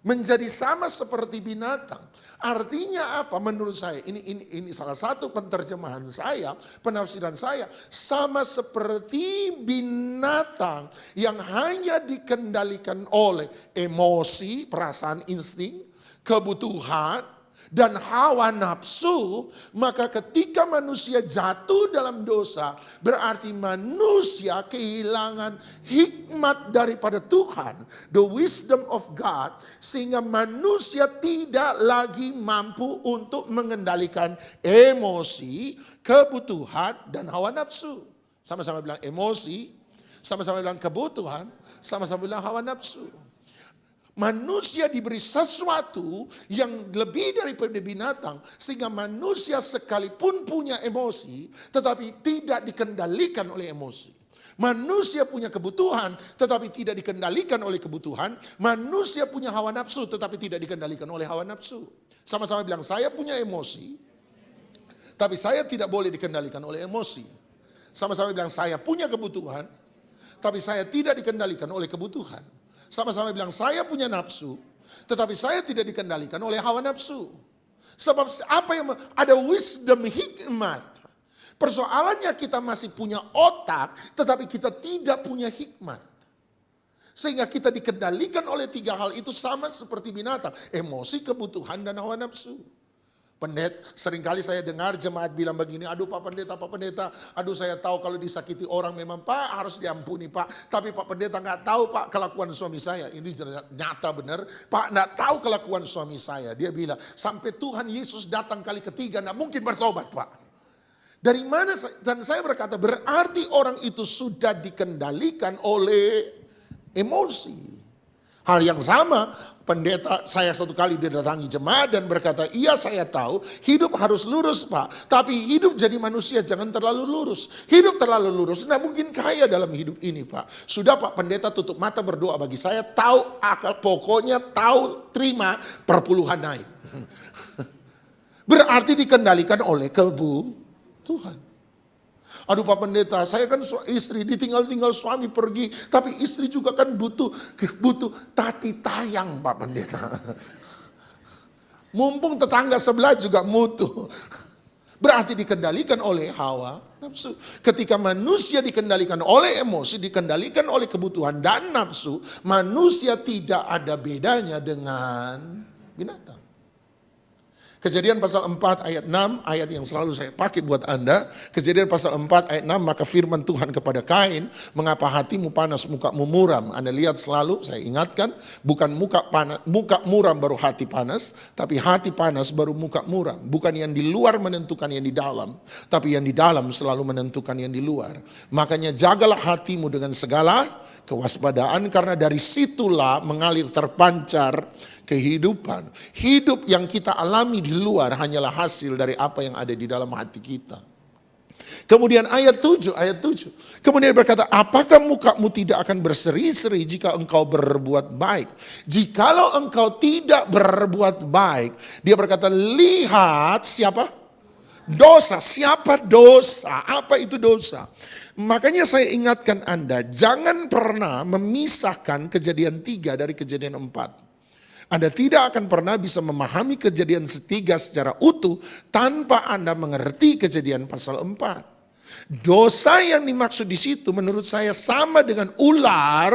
Menjadi sama seperti binatang. Artinya apa menurut saya? Ini salah satu penerjemahan saya, penafsiran saya. Sama seperti binatang yang hanya dikendalikan oleh emosi, perasaan, insting, kebutuhan, dan hawa nafsu, maka ketika manusia jatuh dalam dosa, berarti manusia kehilangan hikmat daripada Tuhan, the wisdom of God, sehingga manusia tidak lagi mampu untuk mengendalikan emosi, kebutuhan, dan hawa nafsu. Sama-sama bilang emosi, sama-sama bilang kebutuhan, sama-sama bilang hawa nafsu. Manusia diberi sesuatu yang lebih daripada binatang, sehingga manusia sekalipun punya emosi, tetapi tidak dikendalikan oleh emosi. Manusia punya kebutuhan, tetapi tidak dikendalikan oleh kebutuhan. Manusia punya hawa nafsu, tetapi tidak dikendalikan oleh hawa nafsu. Sama-sama bilang, saya punya emosi, tapi saya tidak boleh dikendalikan oleh emosi. Sama-sama bilang, saya punya kebutuhan, tapi saya tidak dikendalikan oleh kebutuhan. Sama-sama bilang, saya punya nafsu, tetapi saya tidak dikendalikan oleh hawa nafsu. Sebab apa yang ada wisdom, hikmat. Persoalannya kita masih punya otak, tetapi kita tidak punya hikmat. Sehingga kita dikendalikan oleh tiga hal itu sama seperti binatang. Emosi, kebutuhan, dan hawa nafsu. Seringkali saya dengar jemaat bilang begini, aduh Pak Pendeta, aduh saya tahu kalau disakiti orang memang Pak harus diampuni Pak. Tapi Pak Pendeta nggak tahu Pak kelakuan suami saya. Ini nyata benar, Pak nggak tahu kelakuan suami saya. Dia bilang, sampai Tuhan Yesus datang kali ketiga nggak mungkin bertobat Pak. Dari mana? Dan saya berkata, berarti orang itu sudah dikendalikan oleh emosi. Hal yang sama, pendeta saya satu kali didatangi jemaat dan berkata, iya saya tahu hidup harus lurus Pak. Tapi hidup jadi manusia jangan terlalu lurus. Hidup terlalu lurus, nah mungkin kaya dalam hidup ini Pak. Sudah Pak Pendeta tutup mata berdoa bagi saya, tahu akal pokoknya tahu terima perpuluhan naik. Berarti dikendalikan oleh kebutuhan. Aduh Pak Pendeta, saya kan istri ditinggal suami pergi, tapi istri juga kan butuh tati tayang Pak Pendeta. Mumpung tetangga sebelah juga mutu. Berarti dikendalikan oleh hawa nafsu. Ketika manusia dikendalikan oleh emosi, dikendalikan oleh kebutuhan dan nafsu, manusia tidak ada bedanya dengan binatang. Kejadian pasal 4 ayat 6, ayat yang selalu saya pakai buat Anda. Kejadian pasal 4 ayat 6, maka firman Tuhan kepada Kain, mengapa hatimu panas, mukamu muram. Anda lihat selalu, saya ingatkan, bukan muka muram baru hati panas, tapi hati panas baru muka muram. Bukan yang di luar menentukan yang di dalam, tapi yang di dalam selalu menentukan yang di luar. Makanya jagalah hatimu dengan segala kewaspadaan, karena dari situlah mengalir terpancar kehidupan. Hidup yang kita alami di luar hanyalah hasil dari apa yang ada di dalam hati kita. Kemudian ayat 7. Kemudian berkata, apakah mukamu tidak akan berseri-seri jika engkau berbuat baik? Jikalau engkau tidak berbuat baik, dia berkata, lihat siapa? Dosa. Siapa dosa? Apa itu dosa? Makanya saya ingatkan Anda, jangan pernah memisahkan kejadian 3 dari kejadian 4. Anda tidak akan pernah bisa memahami kejadian 3 secara utuh tanpa Anda mengerti kejadian pasal 4. Dosa yang dimaksud di situ menurut saya sama dengan ular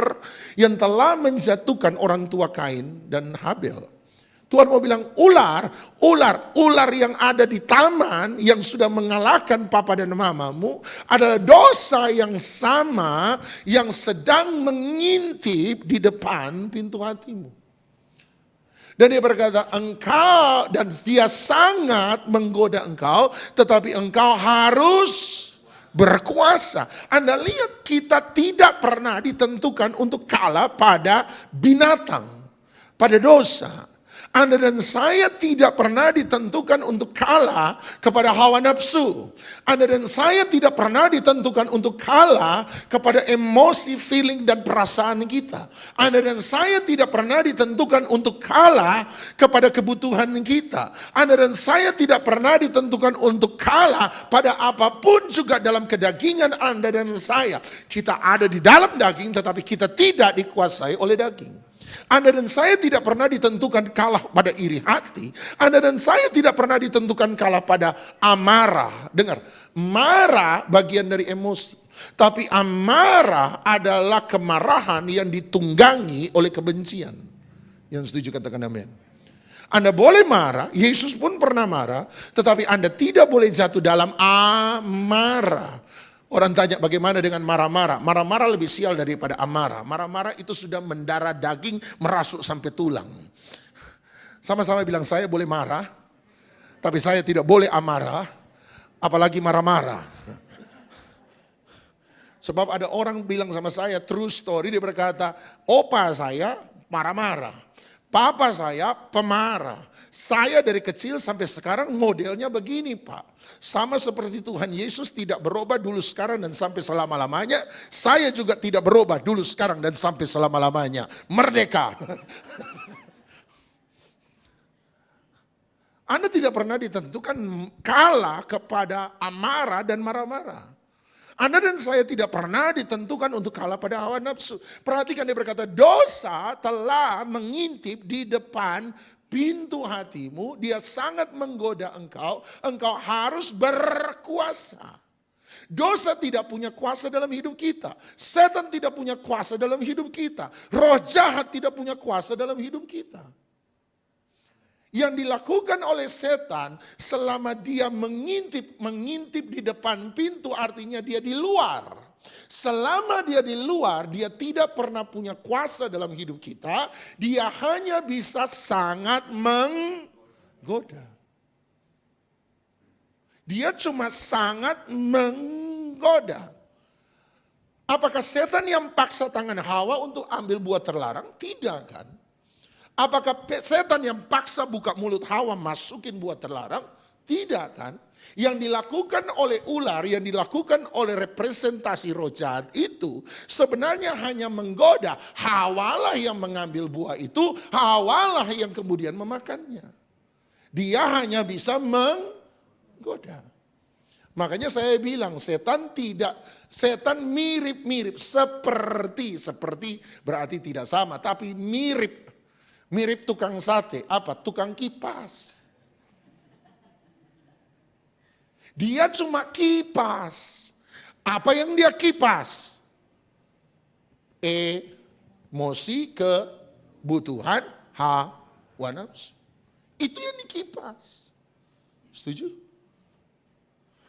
yang telah menjatuhkan orang tua Kain dan Habel. Tuhan mau bilang ular yang ada di taman yang sudah mengalahkan papa dan mamamu adalah dosa yang sama yang sedang mengintip di depan pintu hatimu. Dan dia berkata, engkau, dan dia sangat menggoda engkau, tetapi engkau harus berkuasa. Anda lihat, kita tidak pernah ditentukan untuk kalah pada binatang, pada dosa. Anda dan saya tidak pernah ditentukan untuk kalah kepada hawa nafsu. Anda dan saya tidak pernah ditentukan untuk kalah kepada emosi, feeling, dan perasaan kita. Anda dan saya tidak pernah ditentukan untuk kalah kepada kebutuhan kita. Anda dan saya tidak pernah ditentukan untuk kalah pada apapun juga dalam kedagingan Anda dan saya. Kita ada di dalam daging tetapi kita tidak dikuasai oleh daging. Anda dan saya tidak pernah ditentukan kalah pada iri hati. Anda dan saya tidak pernah ditentukan kalah pada amarah. Dengar, marah bagian dari emosi. Tapi amarah adalah kemarahan yang ditunggangi oleh kebencian. Yang setuju katakan amin. Anda boleh marah, Yesus pun pernah marah. Tetapi Anda tidak boleh jatuh dalam amarah. Orang tanya bagaimana dengan marah-marah. Marah-marah lebih sial daripada amarah. Marah-marah itu sudah mendarah daging merasuk sampai tulang. Sama-sama bilang saya boleh marah. Tapi saya tidak boleh amarah. Apalagi marah-marah. Sebab ada orang bilang sama saya true story. Dia berkata, opa saya marah-marah. Papa saya pemarah. Saya dari kecil sampai sekarang modelnya begini Pak. Sama seperti Tuhan Yesus tidak berubah dulu sekarang dan sampai selama-lamanya. Saya juga tidak berubah dulu sekarang dan sampai selama-lamanya. Merdeka. Anda tidak pernah ditentukan kalah kepada amarah dan marah-marah. Anda dan saya tidak pernah ditentukan untuk kalah pada hawa nafsu. Perhatikan dia berkata, dosa telah mengintip di depan pintu hatimu, dia sangat menggoda engkau, engkau harus berkuasa. Dosa tidak punya kuasa dalam hidup kita. Setan tidak punya kuasa dalam hidup kita. Roh jahat tidak punya kuasa dalam hidup kita. Yang dilakukan oleh setan selama dia mengintip di depan pintu artinya dia di luar. Selama dia di luar, dia tidak pernah punya kuasa dalam hidup kita. Dia hanya bisa sangat menggoda. Dia cuma sangat menggoda. Apakah setan yang paksa tangan Hawa untuk ambil buah terlarang? Tidak kan? Apakah setan yang paksa buka mulut Hawa masukin buah terlarang? Tidak kan? Yang dilakukan oleh ular, yang dilakukan oleh representasi roh jahat itu sebenarnya hanya menggoda. Hawalah yang mengambil buah itu, Hawalah yang kemudian memakannya. Dia hanya bisa menggoda. Makanya saya bilang setan mirip-mirip seperti berarti tidak sama, tapi mirip tukang sate, apa? Tukang kipas. Dia cuma kipas. Apa yang dia kipas? Emosi, kebutuhan, hawa nafsu. Itu yang dikipas. Setuju?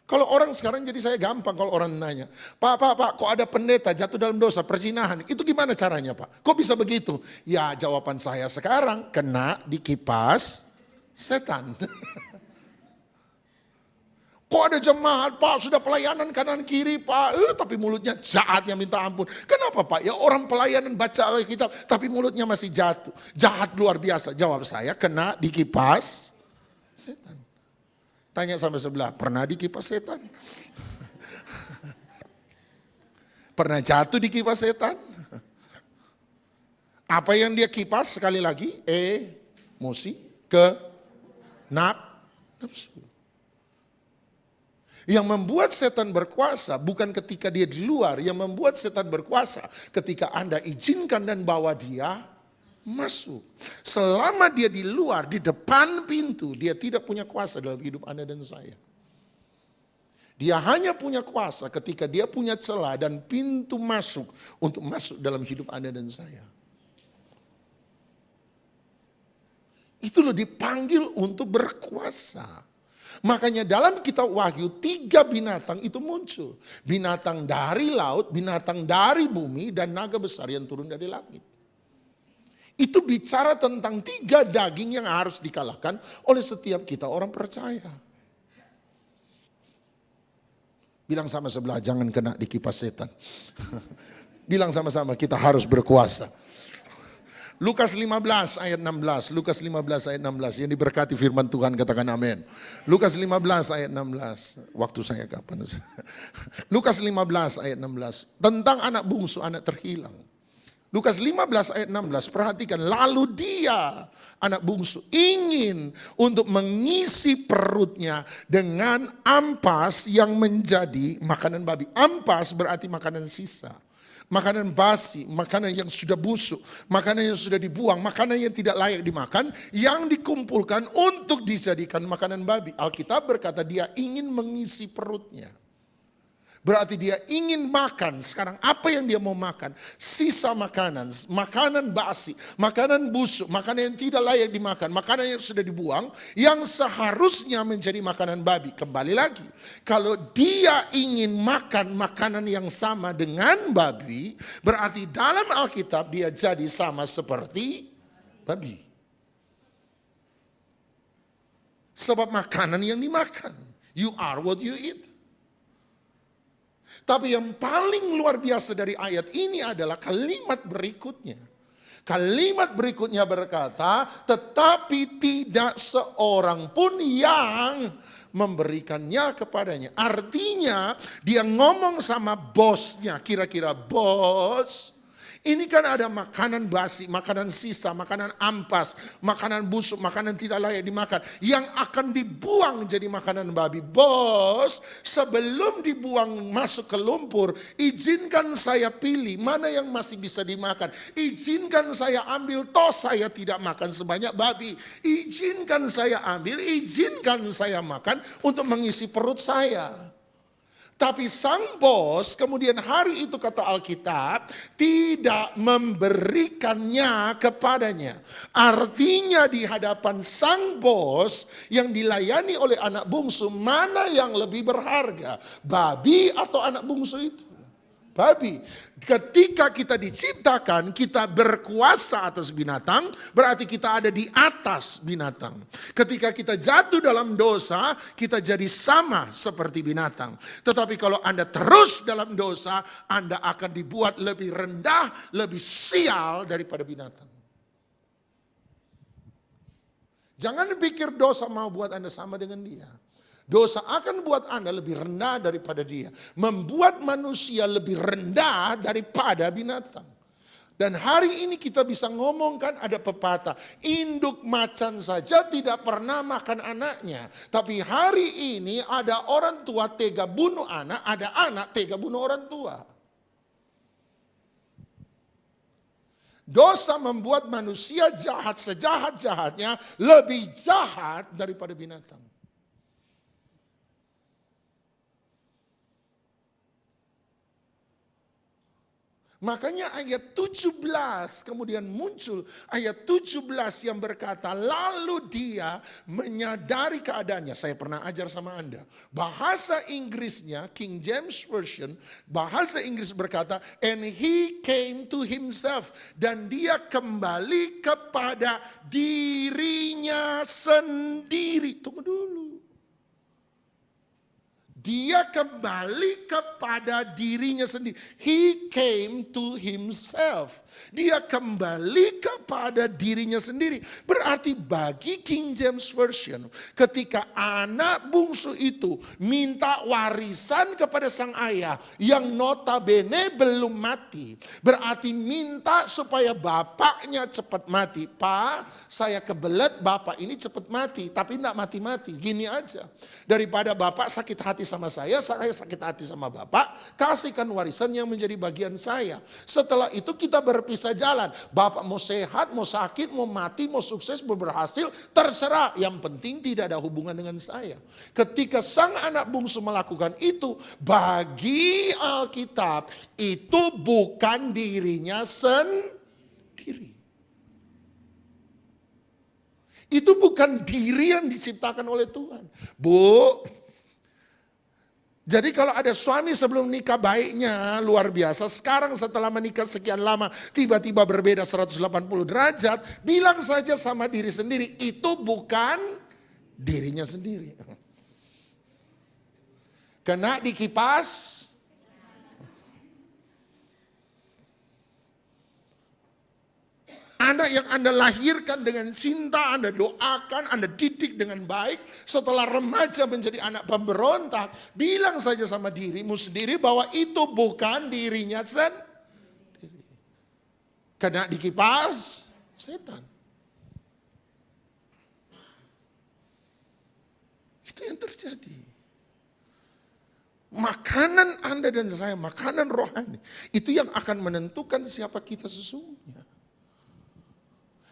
Kalau orang sekarang jadi saya gampang kalau orang nanya. Pak, kok ada pendeta jatuh dalam dosa perzinahan. Itu gimana caranya Pak? Kok bisa begitu? Ya jawaban saya sekarang kena dikipas setan. Kok ada jemaat Pak sudah pelayanan kanan kiri Pak. Tapi mulutnya jahatnya minta ampun. Kenapa Pak? Ya orang pelayanan baca Alkitab tapi mulutnya masih jatuh. Jahat luar biasa. Jawab saya kena dikipas setan. Tanya sampai sebelah, pernah dikipas setan? Pernah jatuh di kipas setan? Apa yang dia kipas sekali lagi? Emosi, nafsu. Yang membuat setan berkuasa bukan ketika dia di luar. Yang membuat setan berkuasa ketika Anda izinkan dan bawa dia masuk. Selama dia di luar, di depan pintu, dia tidak punya kuasa dalam hidup Anda dan saya. Dia hanya punya kuasa ketika dia punya celah dan pintu masuk untuk masuk dalam hidup Anda dan saya. Itu loh dipanggil untuk berkuasa. Makanya dalam kitab Wahyu 3 binatang itu muncul. Binatang dari laut, binatang dari bumi, dan naga besar yang turun dari langit. Itu bicara tentang 3 daging yang harus dikalahkan oleh setiap kita orang percaya. Bilang sama sebelah, jangan kena di kipas setan. Bilang sama-sama, kita harus berkuasa. Lukas 15 ayat 16. Lukas 15 ayat 16. Yang diberkati firman Tuhan, katakan amin. Lukas 15 ayat 16. Waktu saya kapan? Lukas 15 ayat 16. Tentang anak bungsu, anak terhilang. Lukas 15 ayat 16, perhatikan. Lalu dia, anak bungsu, ingin untuk mengisi perutnya dengan ampas yang menjadi makanan babi. Ampas berarti makanan sisa. Makanan basi, makanan yang sudah busuk, makanan yang sudah dibuang, makanan yang tidak layak dimakan, yang dikumpulkan untuk dijadikan makanan babi. Alkitab berkata dia ingin mengisi perutnya. Berarti dia ingin makan. Sekarang apa yang dia mau makan? Sisa makanan, makanan basi, makanan busuk, makanan yang tidak layak dimakan, makanan yang sudah dibuang, yang seharusnya menjadi makanan babi. Kembali lagi, kalau dia ingin makan makanan yang sama dengan babi, berarti dalam Alkitab dia jadi sama seperti babi. Sebab makanan yang dimakan, you are what you eat. Tapi yang paling luar biasa dari ayat ini adalah kalimat berikutnya. Kalimat berikutnya berkata, tetapi tidak seorang pun yang memberikannya kepadanya. Artinya dia ngomong sama bosnya, kira-kira bos, ini kan ada makanan basi, makanan sisa, makanan ampas, makanan busuk, makanan tidak layak dimakan. Yang akan dibuang jadi makanan babi. Bos, sebelum dibuang masuk ke lumpur, izinkan saya pilih mana yang masih bisa dimakan. Izinkan saya ambil, toh saya tidak makan sebanyak babi. Izinkan saya ambil, izinkan saya makan untuk mengisi perut saya. Tapi sang bos kemudian hari itu kata Alkitab tidak memberikannya kepadanya. Artinya di hadapan sang bos yang dilayani oleh anak bungsu, mana yang lebih berharga? Babi atau anak bungsu itu? Babi. Ketika kita diciptakan, kita berkuasa atas binatang, berarti kita ada di atas binatang. Ketika kita jatuh dalam dosa, kita jadi sama seperti binatang. Tetapi kalau Anda terus dalam dosa, Anda akan dibuat lebih rendah, lebih sial daripada binatang. Jangan pikir dosa mau buat Anda sama dengan dia. Dosa akan buat Anda lebih rendah daripada dia. Membuat manusia lebih rendah daripada binatang. Dan hari ini kita bisa ngomongkan ada pepatah. Induk macan saja tidak pernah makan anaknya. Tapi hari ini ada orang tua tega bunuh anak. Ada anak tega bunuh orang tua. Dosa membuat manusia jahat sejahat-jahatnya lebih jahat daripada binatang. Makanya ayat 17 kemudian muncul ayat 17 yang berkata lalu dia menyadari keadaannya. Saya pernah ajar sama Anda. Bahasa Inggrisnya King James Version, bahasa Inggris berkata and he came to himself, dan dia kembali kepada dirinya sendiri. Tunggu dulu. Dia kembali kepada dirinya sendiri. He came to himself. Dia kembali kepada dirinya sendiri. Berarti bagi King James Version, ketika anak bungsu itu minta warisan kepada sang ayah yang notabene belum mati. Berarti minta supaya bapaknya cepat mati. Pak, saya kebelet bapak ini cepat mati. Tapi tidak mati-mati. Gini aja. Daripada bapak sakit hati sama saya sakit hati sama bapak, kasihkan warisan yang menjadi bagian saya. Setelah itu kita berpisah jalan. Bapak mau sehat, mau sakit, mau mati, mau sukses, mau berhasil, terserah. Yang penting tidak ada hubungan dengan saya. Ketika sang anak bungsu melakukan itu, bagi Alkitab, itu bukan dirinya sendiri. Itu bukan diri yang diciptakan oleh Tuhan. Bu, jadi kalau ada suami sebelum nikah baiknya luar biasa. Sekarang setelah menikah sekian lama tiba-tiba berbeda 180 derajat. Bilang saja sama diri sendiri, itu bukan dirinya sendiri. Kena dikipas. Anak yang Anda lahirkan dengan cinta, Anda doakan, Anda didik dengan baik. Setelah remaja menjadi anak pemberontak, bilang saja sama dirimu sendiri bahwa itu bukan dirinya sendiri. Kena dikipas, setan. Itu yang terjadi. Makanan Anda dan saya, makanan rohani, itu yang akan menentukan siapa kita sesungguhnya.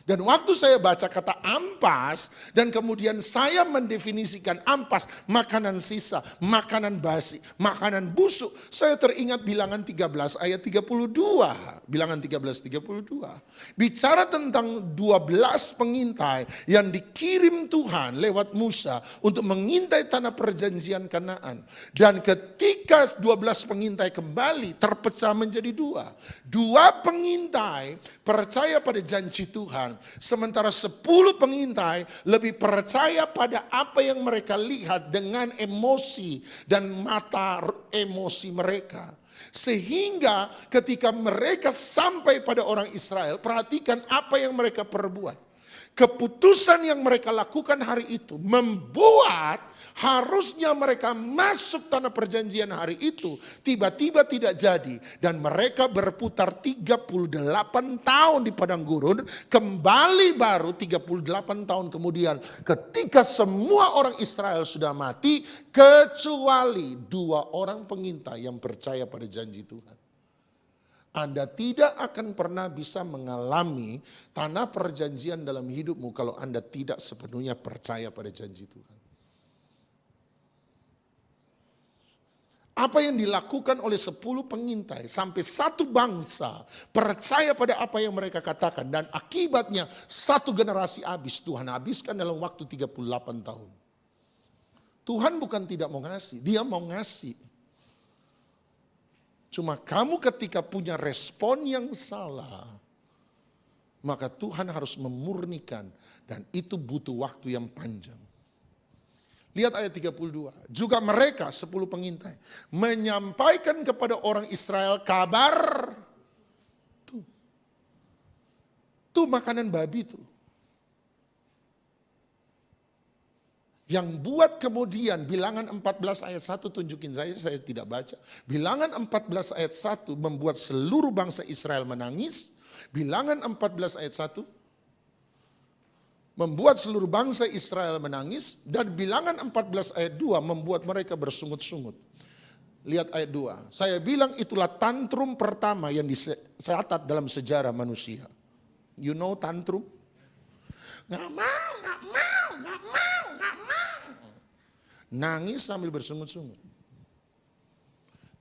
Dan waktu saya baca kata ampas dan kemudian saya mendefinisikan ampas, makanan sisa, makanan basi, makanan busuk. Saya teringat bilangan 13 ayat 32. Bilangan 13:32. Bicara tentang 12 pengintai yang dikirim Tuhan lewat Musa untuk mengintai tanah perjanjian Kanaan. Dan ketika 12 pengintai kembali terpecah menjadi dua. Dua pengintai percaya pada janji Tuhan. Sementara 10 pengintai lebih percaya pada apa yang mereka lihat dengan emosi dan mata emosi mereka. Sehingga ketika mereka sampai pada orang Israel, perhatikan apa yang mereka perbuat. Keputusan yang mereka lakukan hari itu membuat harusnya mereka masuk tanah perjanjian hari itu tiba-tiba tidak jadi. Dan mereka berputar 38 tahun di padang gurun. Kembali baru 38 tahun kemudian ketika semua orang Israel sudah mati kecuali 2 orang pengintai yang percaya pada janji Tuhan. Anda tidak akan pernah bisa mengalami tanah perjanjian dalam hidupmu kalau Anda tidak sepenuhnya percaya pada janji Tuhan. Apa yang dilakukan oleh 10 pengintai sampai satu bangsa percaya pada apa yang mereka katakan. Dan akibatnya satu generasi habis. Tuhan habiskan dalam waktu 38 tahun. Tuhan bukan tidak mau ngasih, dia mau ngasih. Cuma kamu ketika punya respon yang salah, maka Tuhan harus memurnikan dan itu butuh waktu yang panjang. Lihat ayat 32. Juga mereka 10 pengintai menyampaikan kepada orang Israel kabar. Tuh makanan babi tuh. Yang buat kemudian bilangan 14 ayat 1 tunjukin saya tidak baca. Bilangan 14 ayat 1 membuat seluruh bangsa Israel menangis. Bilangan 14 ayat 1 membuat seluruh bangsa Israel menangis. Dan bilangan 14 ayat 2 membuat mereka bersungut-sungut. Lihat ayat 2. Saya bilang itulah tantrum pertama yang dicatat dalam sejarah manusia. You know tantrum? Gak mau, gak mau, gak mau, gak mau. Nangis sambil bersungut-sungut.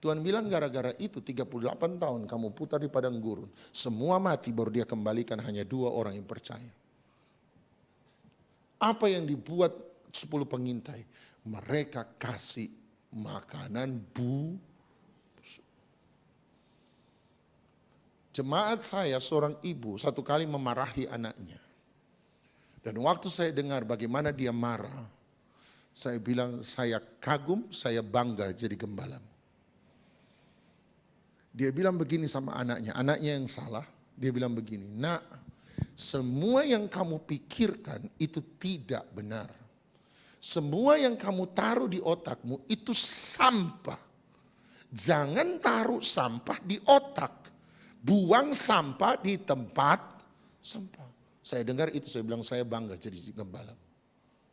Tuhan bilang gara-gara itu 38 tahun kamu putar di padang gurun. Semua mati baru dia kembalikan hanya 2 orang yang percaya. Apa yang dibuat 10 pengintai? Mereka kasih makanan busuk. Jemaat saya seorang ibu satu kali memarahi anaknya. Dan waktu saya dengar bagaimana dia marah, Saya bilang, saya kagum, saya bangga jadi gembalamu. Dia bilang begini sama anaknya yang salah. Dia bilang begini, nak, semua yang kamu pikirkan itu tidak benar. Semua yang kamu taruh di otakmu itu sampah. Jangan taruh sampah di otak. Buang sampah di tempat sampah. Saya dengar itu, saya bilang saya bangga jadi gembala.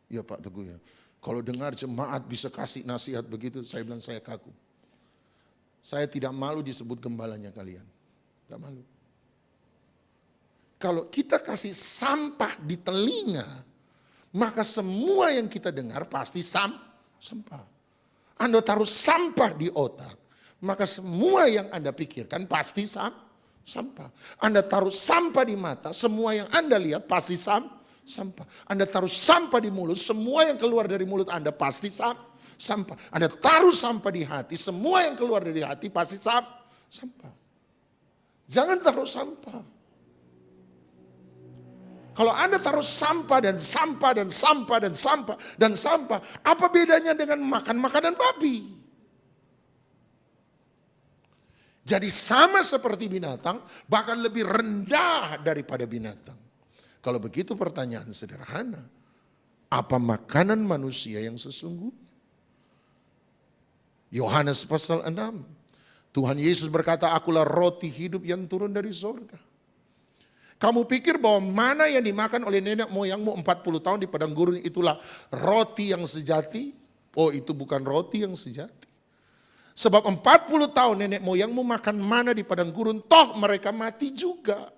Ya Pak Teguh ya. Kalau dengar jemaat bisa kasih nasihat begitu, saya bilang saya kagum. Saya tidak malu disebut gembalanya kalian. Tidak malu. Kalau kita kasih sampah di telinga, maka semua yang kita dengar pasti sampah. Anda taruh sampah di otak, maka semua yang Anda pikirkan pasti sampah. Anda taruh sampah di mata, semua yang Anda lihat pasti sampah. Anda taruh sampah di mulut, semua yang keluar dari mulut Anda pasti sampah. Anda taruh sampah di hati, semua yang keluar dari hati pasti sampah. Jangan taruh sampah. Kalau Anda taruh sampah dan sampah dan sampah dan sampah dan sampah, apa bedanya dengan makan makanan babi? Jadi sama seperti binatang, bahkan lebih rendah daripada binatang. Kalau begitu pertanyaan sederhana, apa makanan manusia yang sesungguhnya? Yohanes pasal 6, Tuhan Yesus berkata, akulah roti hidup yang turun dari surga. Kamu pikir bahwa mana yang dimakan oleh nenek moyangmu 40 tahun di padang gurun itulah roti yang sejati? Oh, itu bukan roti yang sejati. Sebab 40 tahun nenek moyangmu makan mana di padang gurun, toh mereka mati juga.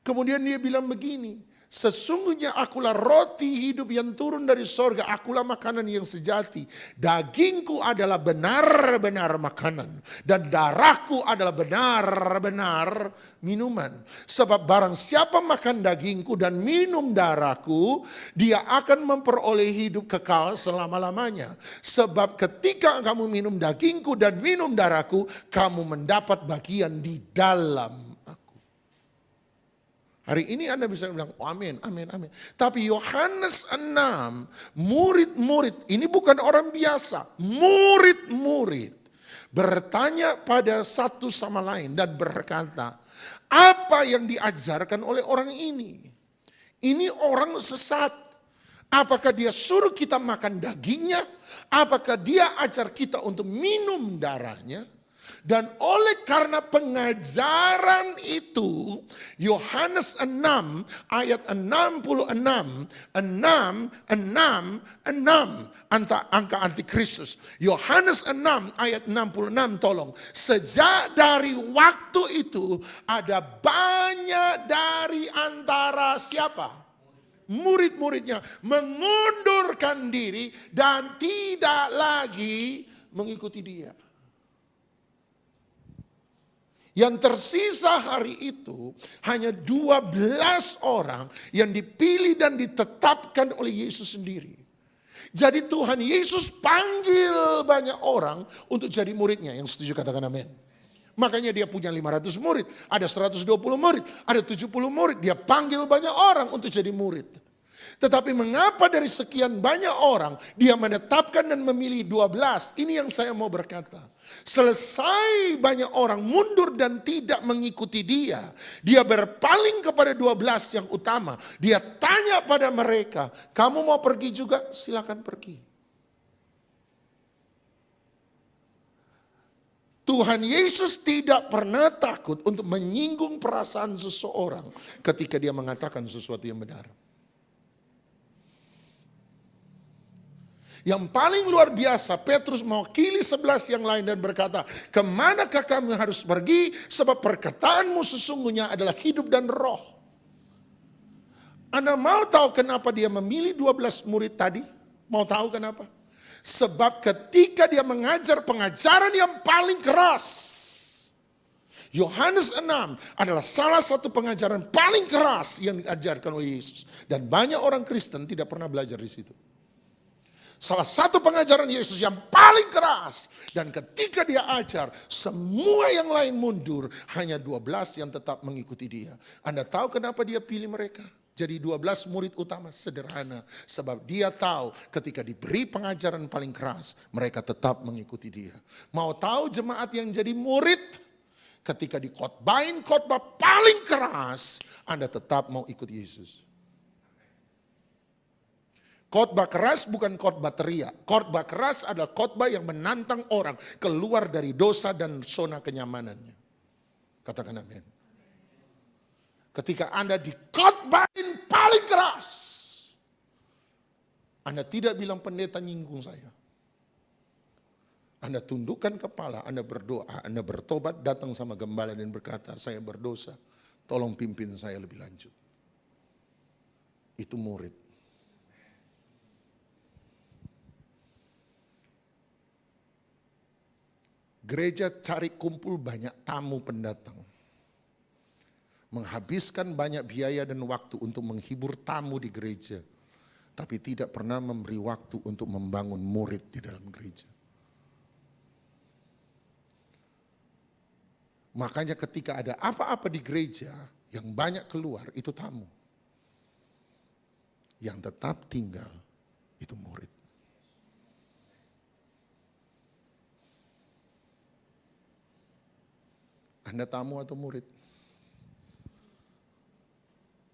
Kemudian dia bilang begini, sesungguhnya akulah roti hidup yang turun dari sorga, akulah makanan yang sejati. Dagingku adalah benar-benar makanan, dan darahku adalah benar-benar minuman. Sebab barang siapa makan dagingku dan minum darahku, dia akan memperoleh hidup kekal selama-lamanya. Sebab ketika kamu minum dagingku dan minum darahku, kamu mendapat bagian di dalam. Hari ini Anda bisa bilang, oh, amin, amin, amin. Tapi Yohanes 6, murid-murid, ini bukan orang biasa, murid-murid bertanya pada satu sama lain dan berkata, apa yang diajarkan oleh orang ini? Ini orang sesat. Apakah dia suruh kita makan dagingnya? Apakah dia ajar kita untuk minum darahnya? Dan oleh karena pengajaran itu, Yohanes 6 ayat 66, 6, angka antikristus. Yohanes 6 ayat 66 tolong. Sejak dari waktu itu ada banyak dari antara siapa? Murid-muridnya mengundurkan diri dan tidak lagi mengikuti dia. Yang tersisa hari itu hanya 12 orang yang dipilih dan ditetapkan oleh Yesus sendiri. Jadi Tuhan Yesus panggil banyak orang untuk jadi muridnya. Yang setuju katakan amin. Makanya dia punya 500 murid, ada 120 murid, ada 70 murid. Dia panggil banyak orang untuk jadi murid. Tetapi mengapa dari sekian banyak orang dia menetapkan dan memilih 12? Ini yang saya mau berkata. Selesai banyak orang mundur dan tidak mengikuti dia. Dia berpaling kepada 12 yang utama. Dia tanya pada mereka, kamu mau pergi juga? Silakan pergi. Tuhan Yesus tidak pernah takut untuk menyinggung perasaan seseorang ketika dia mengatakan sesuatu yang benar. Yang paling luar biasa, Petrus mewakili 11 yang lain dan berkata, kemanakah kami harus pergi? Sebab perkataanmu sesungguhnya adalah hidup dan roh. Anda mau tahu kenapa dia memilih 12 murid tadi? Mau tahu kenapa? Sebab ketika dia mengajar pengajaran yang paling keras. Yohanes 6 adalah salah satu pengajaran paling keras yang diajarkan oleh Yesus. Dan banyak orang Kristen tidak pernah belajar di situ. Salah satu pengajaran Yesus yang paling keras. Dan ketika dia ajar, semua yang lain mundur. Hanya 12 yang tetap mengikuti dia. Anda tahu kenapa dia pilih mereka? Jadi 12 murid utama sederhana. Sebab dia tahu ketika diberi pengajaran paling keras, mereka tetap mengikuti dia. Mau tahu jemaat yang jadi murid? Ketika dikhotbahin khotbah paling keras, Anda tetap mau ikut Yesus. Khotbah keras bukan khotbah teriak. Khotbah keras adalah khotbah yang menantang orang keluar dari dosa dan zona kenyamanannya. Katakan amin. Ketika Anda dikhotbahin paling keras, Anda tidak bilang pendeta nyinggung saya. Anda tundukkan kepala, Anda berdoa, Anda bertobat, datang sama gembala dan berkata, saya berdosa, tolong pimpin saya lebih lanjut. Itu murid. Gereja cari kumpul banyak tamu pendatang. Menghabiskan banyak biaya dan waktu untuk menghibur tamu di gereja. Tapi tidak pernah memberi waktu untuk membangun murid di dalam gereja. Makanya ketika ada apa-apa di gereja yang banyak keluar itu tamu. Yang tetap tinggal itu murid. Anda tamu atau murid?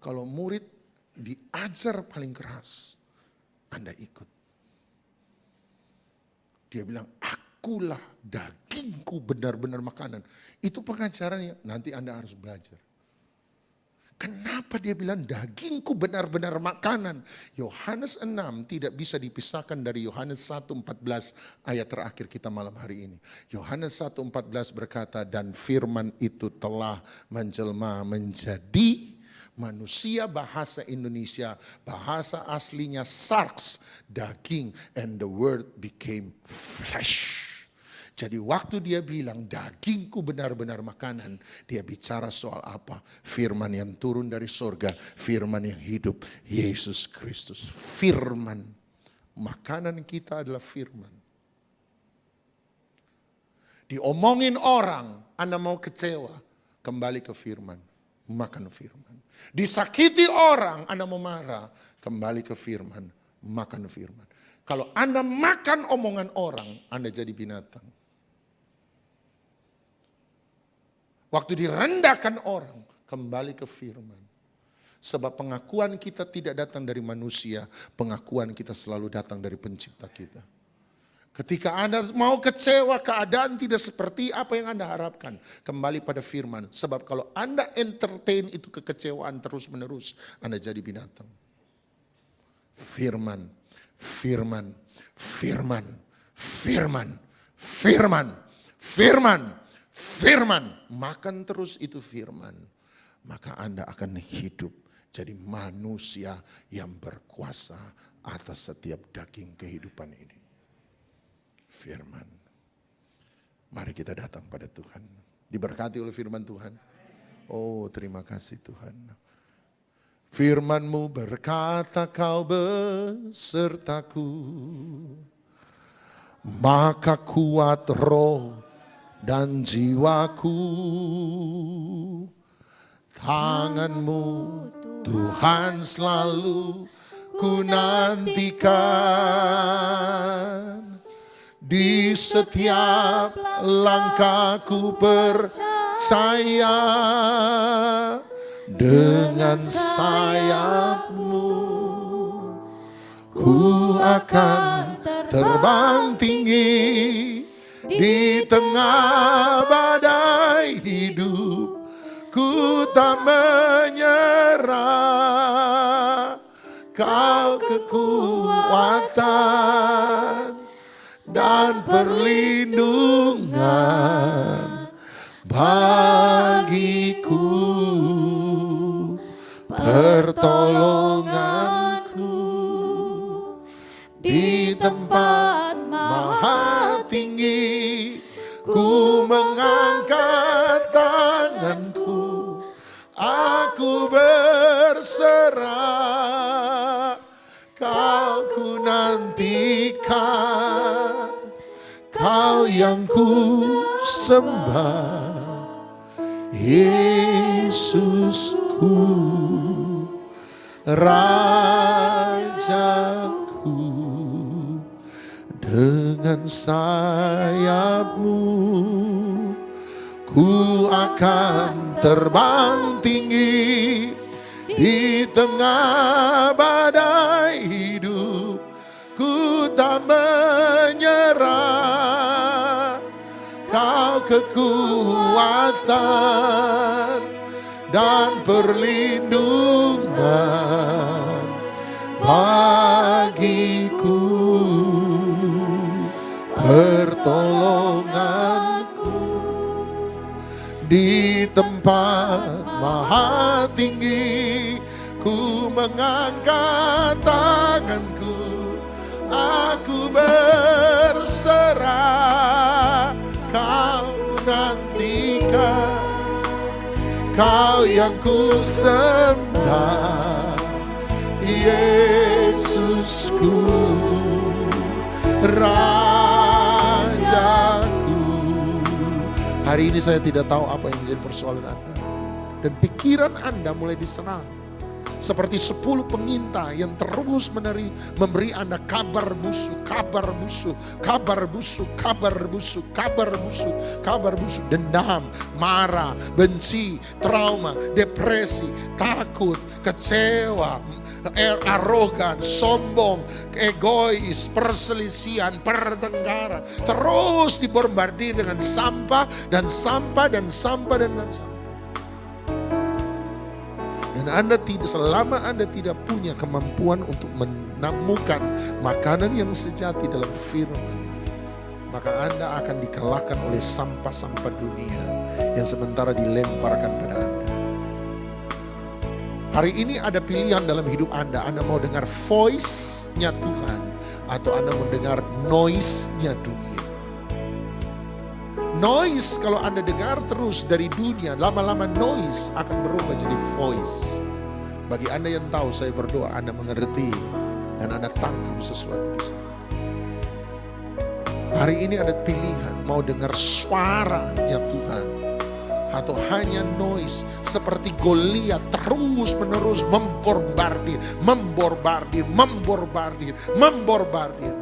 Kalau murid diajar paling keras, Anda ikut. Dia bilang, akulah dagingku benar-benar makanan. Itu pengajarannya, nanti Anda harus belajar. Kenapa dia bilang dagingku benar-benar makanan? Yohanes 6 tidak bisa dipisahkan dari Yohanes 1:14 ayat terakhir kita malam hari ini. Yohanes 1:14 berkata, dan firman itu telah menjelma menjadi manusia, bahasa Indonesia, bahasa aslinya sarx, daging, and the word became flesh. Jadi waktu dia bilang dagingku benar-benar makanan, dia bicara soal apa? Firman yang turun dari surga, firman yang hidup, Yesus Kristus. Firman, makanan kita adalah firman. Diomongin orang, Anda mau kecewa, kembali ke firman, makan firman. Disakiti orang, Anda mau marah, kembali ke firman, makan firman. Kalau Anda makan omongan orang, Anda jadi binatang. Waktu direndahkan orang, kembali ke firman. Sebab pengakuan kita tidak datang dari manusia, pengakuan kita selalu datang dari pencipta kita. Ketika Anda mau kecewa, keadaan tidak seperti apa yang Anda harapkan, kembali pada firman. Sebab kalau Anda entertain itu kekecewaan terus-menerus, Anda jadi binatang. Firman, firman, firman, firman, firman, firman, firman. Makan terus itu firman. Maka Anda akan hidup jadi manusia yang berkuasa atas setiap daging kehidupan ini. Firman. Mari kita datang pada Tuhan. Diberkati oleh firman Tuhan. Oh, terima kasih Tuhan. Firman-Mu berkata, kau besertaku, maka kuat roh dan jiwaku. Tangan-Mu Tuhan selalu ku nantikan. Di setiap langkahku percaya, dengan sayap-Mu ku akan terbang tinggi. Di tengah badai hidup ku tak menyerah. Kau kekuatan dan perlindungan bagiku, pertolonganku di tempat maha tinggi. Ku mengangkat tanganku, aku berserah. Kau ku nantikan, Kau yang ku sembah, Yesusku. Rajaku, dengan sayapmu ku akan terbang tinggi di tengah badai hidup. Ku tak menyerah, Kau kekuatan dan perlindungan bagiku, pertolonganku di tempat maha tinggi. Ku mengangkat tanganku, aku berserah. Kau nantikan, Kau yang ku sembah, Yesusku, Rajaku. Hari ini saya tidak tahu apa yang menjadi persoalan Anda, dan pikiran Anda mulai diserang seperti 10 pengintai yang terus memberi Anda kabar busuk, kabar busuk, kabar busuk, kabar busuk, kabar busuk, kabar busuk, dendam, marah, benci, trauma, depresi, takut, kecewa, arogan, sombong, egois, perselisihan, pertengkaran, terus dibombardir dengan sampah dan sampah dan sampah dan sampah. Dan selama Anda tidak punya kemampuan untuk menemukan makanan yang sejati dalam firman, maka Anda akan dikalahkan oleh sampah-sampah dunia yang sementara dilemparkan pada Anda. Hari ini ada pilihan dalam hidup Anda. Anda mau dengar voice-nya Tuhan atau Anda mau dengar noise-nya dunia. Noise kalau Anda dengar terus dari dunia, lama-lama noise akan berubah jadi voice. Bagi Anda yang tahu, saya berdoa Anda mengerti dan Anda tangkap sesuatu di sana. Hari ini ada pilihan, mau dengar suaranya Tuhan atau hanya noise seperti Goliat terus menerus membombardir.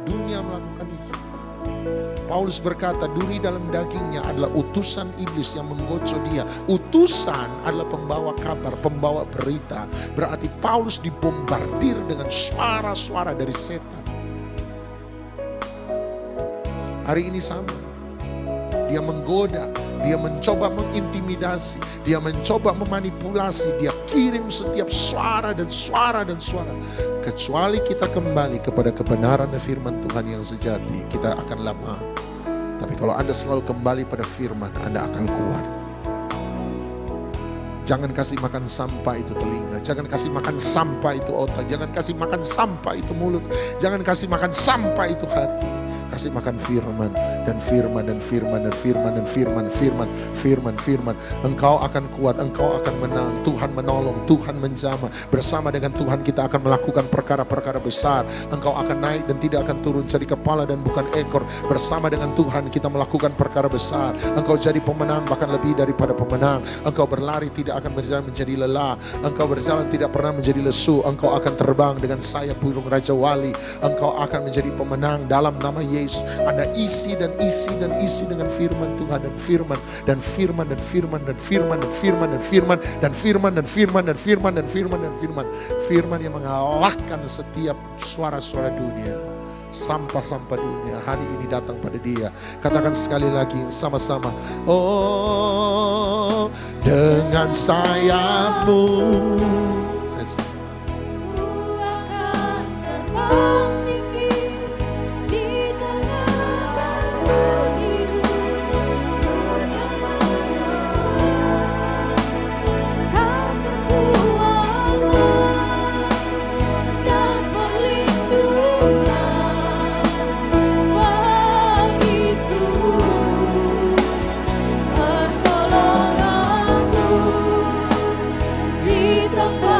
Dunia melakukan itu. Paulus berkata, duri dalam dagingnya adalah utusan iblis yang menggocok dia. Utusan adalah pembawa kabar, pembawa berita. Berarti Paulus dibombardir dengan suara-suara dari setan. Hari ini sama. Dia menggoda, dia mencoba mengintimidasi, dia mencoba memanipulasi, dia kirim setiap suara dan suara dan suara. Kecuali kita kembali kepada kebenaran dan firman Tuhan yang sejati, kita akan lemah. Tapi kalau Anda selalu kembali pada firman, Anda akan kuat. Jangan kasih makan sampah itu telinga, jangan kasih makan sampah itu otak, jangan kasih makan sampah itu mulut, jangan kasih makan sampah itu hati. Kasih makan firman dan firman dan firman dan firman dan firman. Engkau akan kuat, engkau akan menang. Tuhan menolong, Tuhan menjamah. Bersama dengan Tuhan kita akan melakukan perkara-perkara besar. Engkau akan naik dan tidak akan turun, jadi kepala dan bukan ekor. Bersama dengan Tuhan kita melakukan perkara besar. Engkau jadi pemenang, bahkan lebih daripada pemenang. Engkau berlari tidak akan berjalan menjadi lelah. Engkau berjalan tidak pernah menjadi lesu. Engkau akan terbang dengan sayap burung Raja Wali. Engkau akan menjadi pemenang dalam nama Yesus. Anda isi dengan firman Tuhan dan firman dan firman dan firman dan firman dan firman dan firman dan firman dan firman dan firman dan firman dan firman. Firman yang mengalahkan setiap suara-suara dunia, sampah-sampah dunia. Hari ini datang pada Dia. Katakan sekali lagi sama-sama. Oh, dengan sayapmu. Tempat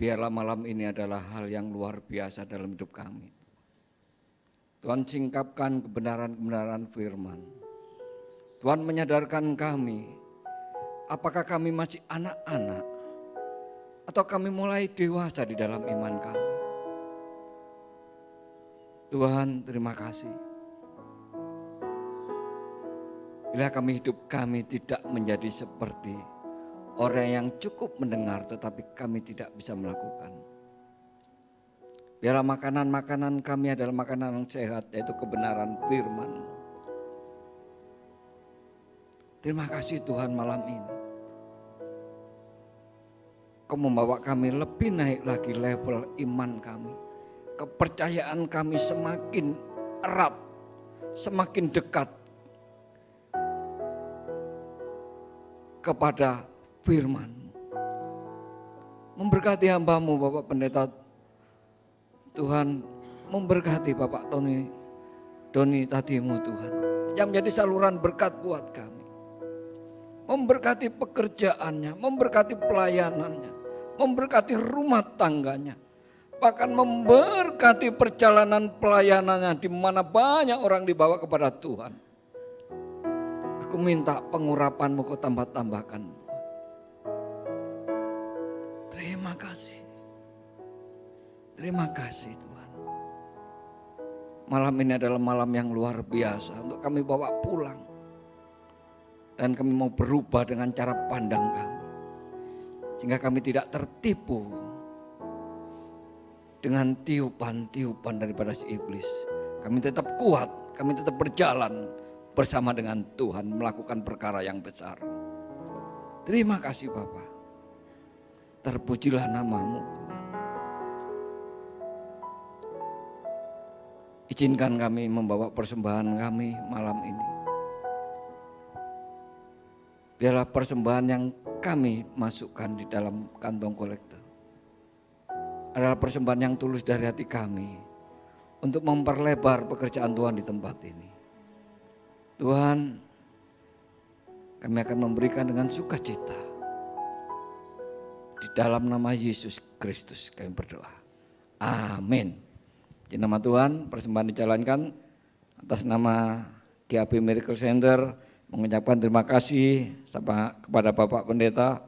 biarlah malam ini adalah hal yang luar biasa dalam hidup kami. Tuhan singkapkan kebenaran-kebenaran firman. Tuhan menyadarkan kami, apakah kami masih anak-anak atau kami mulai dewasa di dalam iman kami. Tuhan, terima kasih. Bila kami hidup kami tidak menjadi seperti orang yang cukup mendengar tetapi kami tidak bisa melakukan. Biarlah makanan-makanan kami adalah makanan yang sehat, yaitu kebenaran firman. Terima kasih Tuhan malam ini. Kau membawa kami lebih naik lagi level iman kami. Kepercayaan kami semakin erat, semakin dekat kepada firman-Mu. Memberkati hamba-Mu Bapak Pendeta Tuhan, memberkati Bapak Doni tadimu Tuhan, yang menjadi saluran berkat buat kami. Memberkati pekerjaannya, memberkati pelayanannya, memberkati rumah tangganya, bahkan memberkati perjalanan pelayanannya di mana banyak orang dibawa kepada Tuhan. Aku minta pengurapan-Mu Kau tambah-tambahkan. Terima kasih. Terima kasih Tuhan. Malam ini adalah malam yang luar biasa untuk kami bawa pulang. Dan kami mau berubah dengan cara pandang kami. Sehingga kami tidak tertipu dengan tiupan-tiupan daripada si iblis. Kami tetap kuat, kami tetap berjalan bersama dengan Tuhan melakukan perkara yang besar. Terima kasih Bapa. Terpujilah nama-Mu Tuhan. Izinkan kami membawa persembahan kami malam ini. Biarlah persembahan yang kami masukkan di dalam kantong kolektor adalah persembahan yang tulus dari hati kami untuk memperlebar pekerjaan Tuhan di tempat ini. Tuhan, kami akan memberikan dengan sukacita. Di dalam nama Yesus Kristus kami berdoa. Amin. Di nama Tuhan persembahan dijalankan atas nama GAP Miracle Center, mengucapkan terima kasih kepada Bapak Pendeta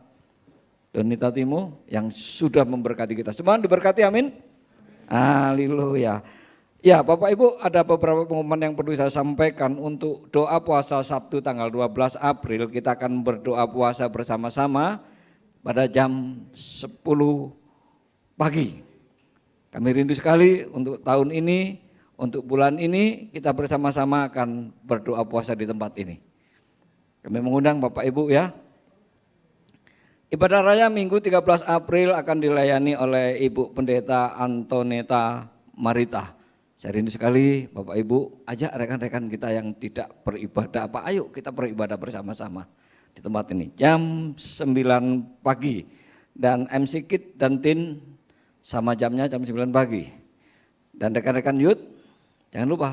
Doni Tatimu yang sudah memberkati kita. Semua diberkati, amin. Haleluya. Ya Bapak Ibu, ada beberapa pengumuman yang perlu saya sampaikan. Untuk doa puasa Sabtu tanggal 12 April kita akan berdoa puasa bersama-sama pada jam 10 pagi. Kami rindu sekali untuk tahun ini, untuk bulan ini kita bersama-sama akan berdoa puasa di tempat ini. Kami mengundang Bapak Ibu ya. Ibadah raya Minggu 13 April akan dilayani oleh Ibu Pendeta Antoneta Marita. Saya rindu sekali Bapak Ibu, ajak rekan-rekan kita yang tidak beribadah ayo kita beribadah bersama-sama di tempat ini. Jam 9 pagi dan MC Kit dan Tin sama jamnya jam 9 pagi. Dan rekan-rekan youth jangan lupa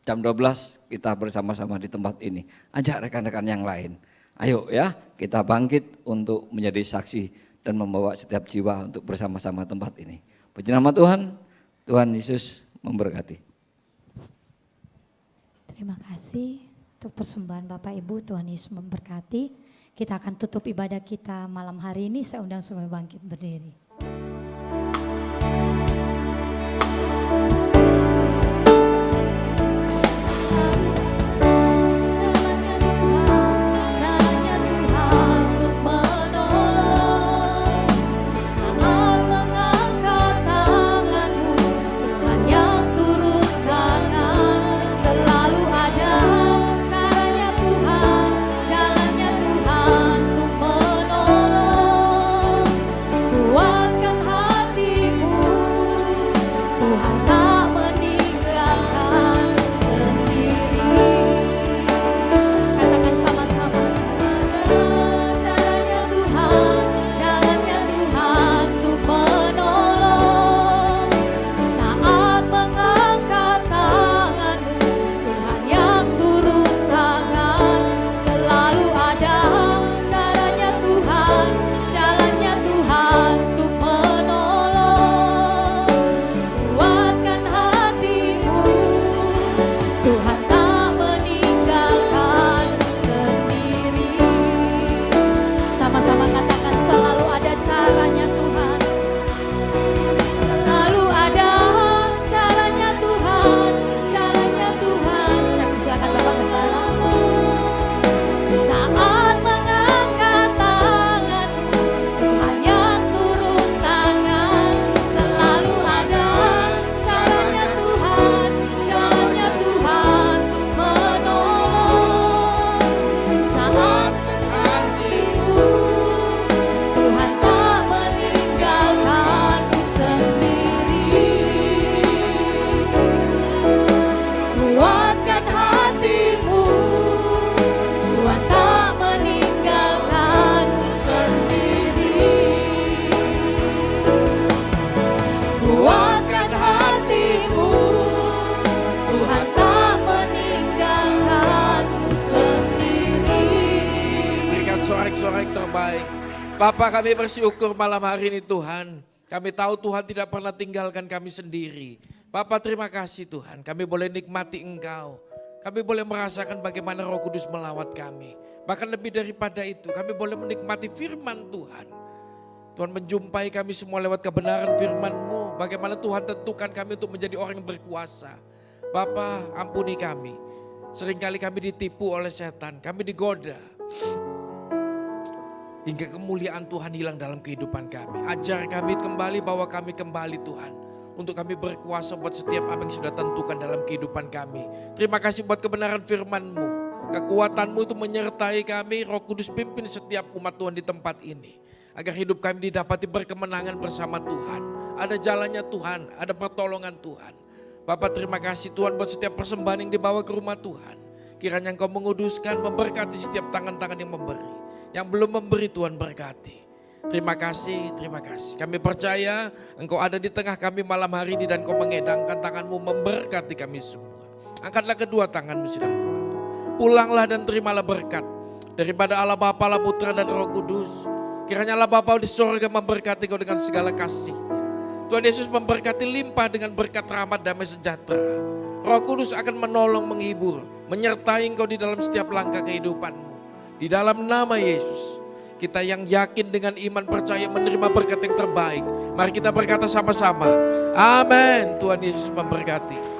jam 12 kita bersama-sama di tempat ini. Ajak rekan-rekan yang lain. Ayo ya, kita bangkit untuk menjadi saksi dan membawa setiap jiwa untuk bersama-sama tempat ini. Puji nama Tuhan, Tuhan Yesus memberkati. Terima kasih untuk persembahan Bapak Ibu, Tuhan Yesus memberkati. Kita akan tutup ibadah kita malam hari ini, saya undang semua bangkit berdiri. Wow. terbaik. Bapa, kami bersyukur malam hari ini Tuhan. Kami tahu Tuhan tidak pernah tinggalkan kami sendiri. Bapa, terima kasih Tuhan, kami boleh nikmati Engkau. Kami boleh merasakan bagaimana Roh Kudus melawat kami. Bahkan lebih daripada itu, kami boleh menikmati firman Tuhan. Tuhan menjumpai kami semua lewat kebenaran firman-Mu. Bagaimana Tuhan tentukan kami untuk menjadi orang yang berkuasa. Bapa, ampuni kami. Seringkali kami ditipu oleh setan, kami digoda. Hingga kemuliaan Tuhan hilang dalam kehidupan kami. Ajar kami kembali, bawa kami kembali Tuhan. Untuk kami berkuasa buat setiap apa yang sudah tentukan dalam kehidupan kami. Terima kasih buat kebenaran firman-Mu. Kekuatan-Mu itu menyertai kami, Roh Kudus pimpin setiap umat Tuhan di tempat ini. Agar hidup kami didapati berkemenangan bersama Tuhan. Ada jalannya Tuhan, ada pertolongan Tuhan. Bapak, terima kasih Tuhan buat setiap persembahan yang dibawa ke rumah Tuhan. Kiranya Engkau menguduskan, memberkati setiap tangan-tangan yang memberi. Yang belum memberi Tuhan berkati. Terima kasih, terima kasih. Kami percaya Engkau ada di tengah kami malam hari ini dan Engkau mengedangkan tangan-Mu memberkati kami semua. Angkatlah kedua tangan-Mu sedang Tuhan. Pulanglah dan terimalah berkat daripada Allah Bapa, Allah Putra dan Roh Kudus. Kiranya Allah Bapa di surga memberkati Kau dengan segala kasih-Nya. Tuhan Yesus memberkati limpah dengan berkat rahmat damai sejahtera. Roh Kudus akan menolong, menghibur, menyertai Engkau di dalam setiap langkah kehidupan-Mu. Di dalam nama Yesus. Kita yang yakin dengan iman percaya menerima berkat yang terbaik. Mari kita berkata sama-sama. Amin. Tuhan Yesus memberkati.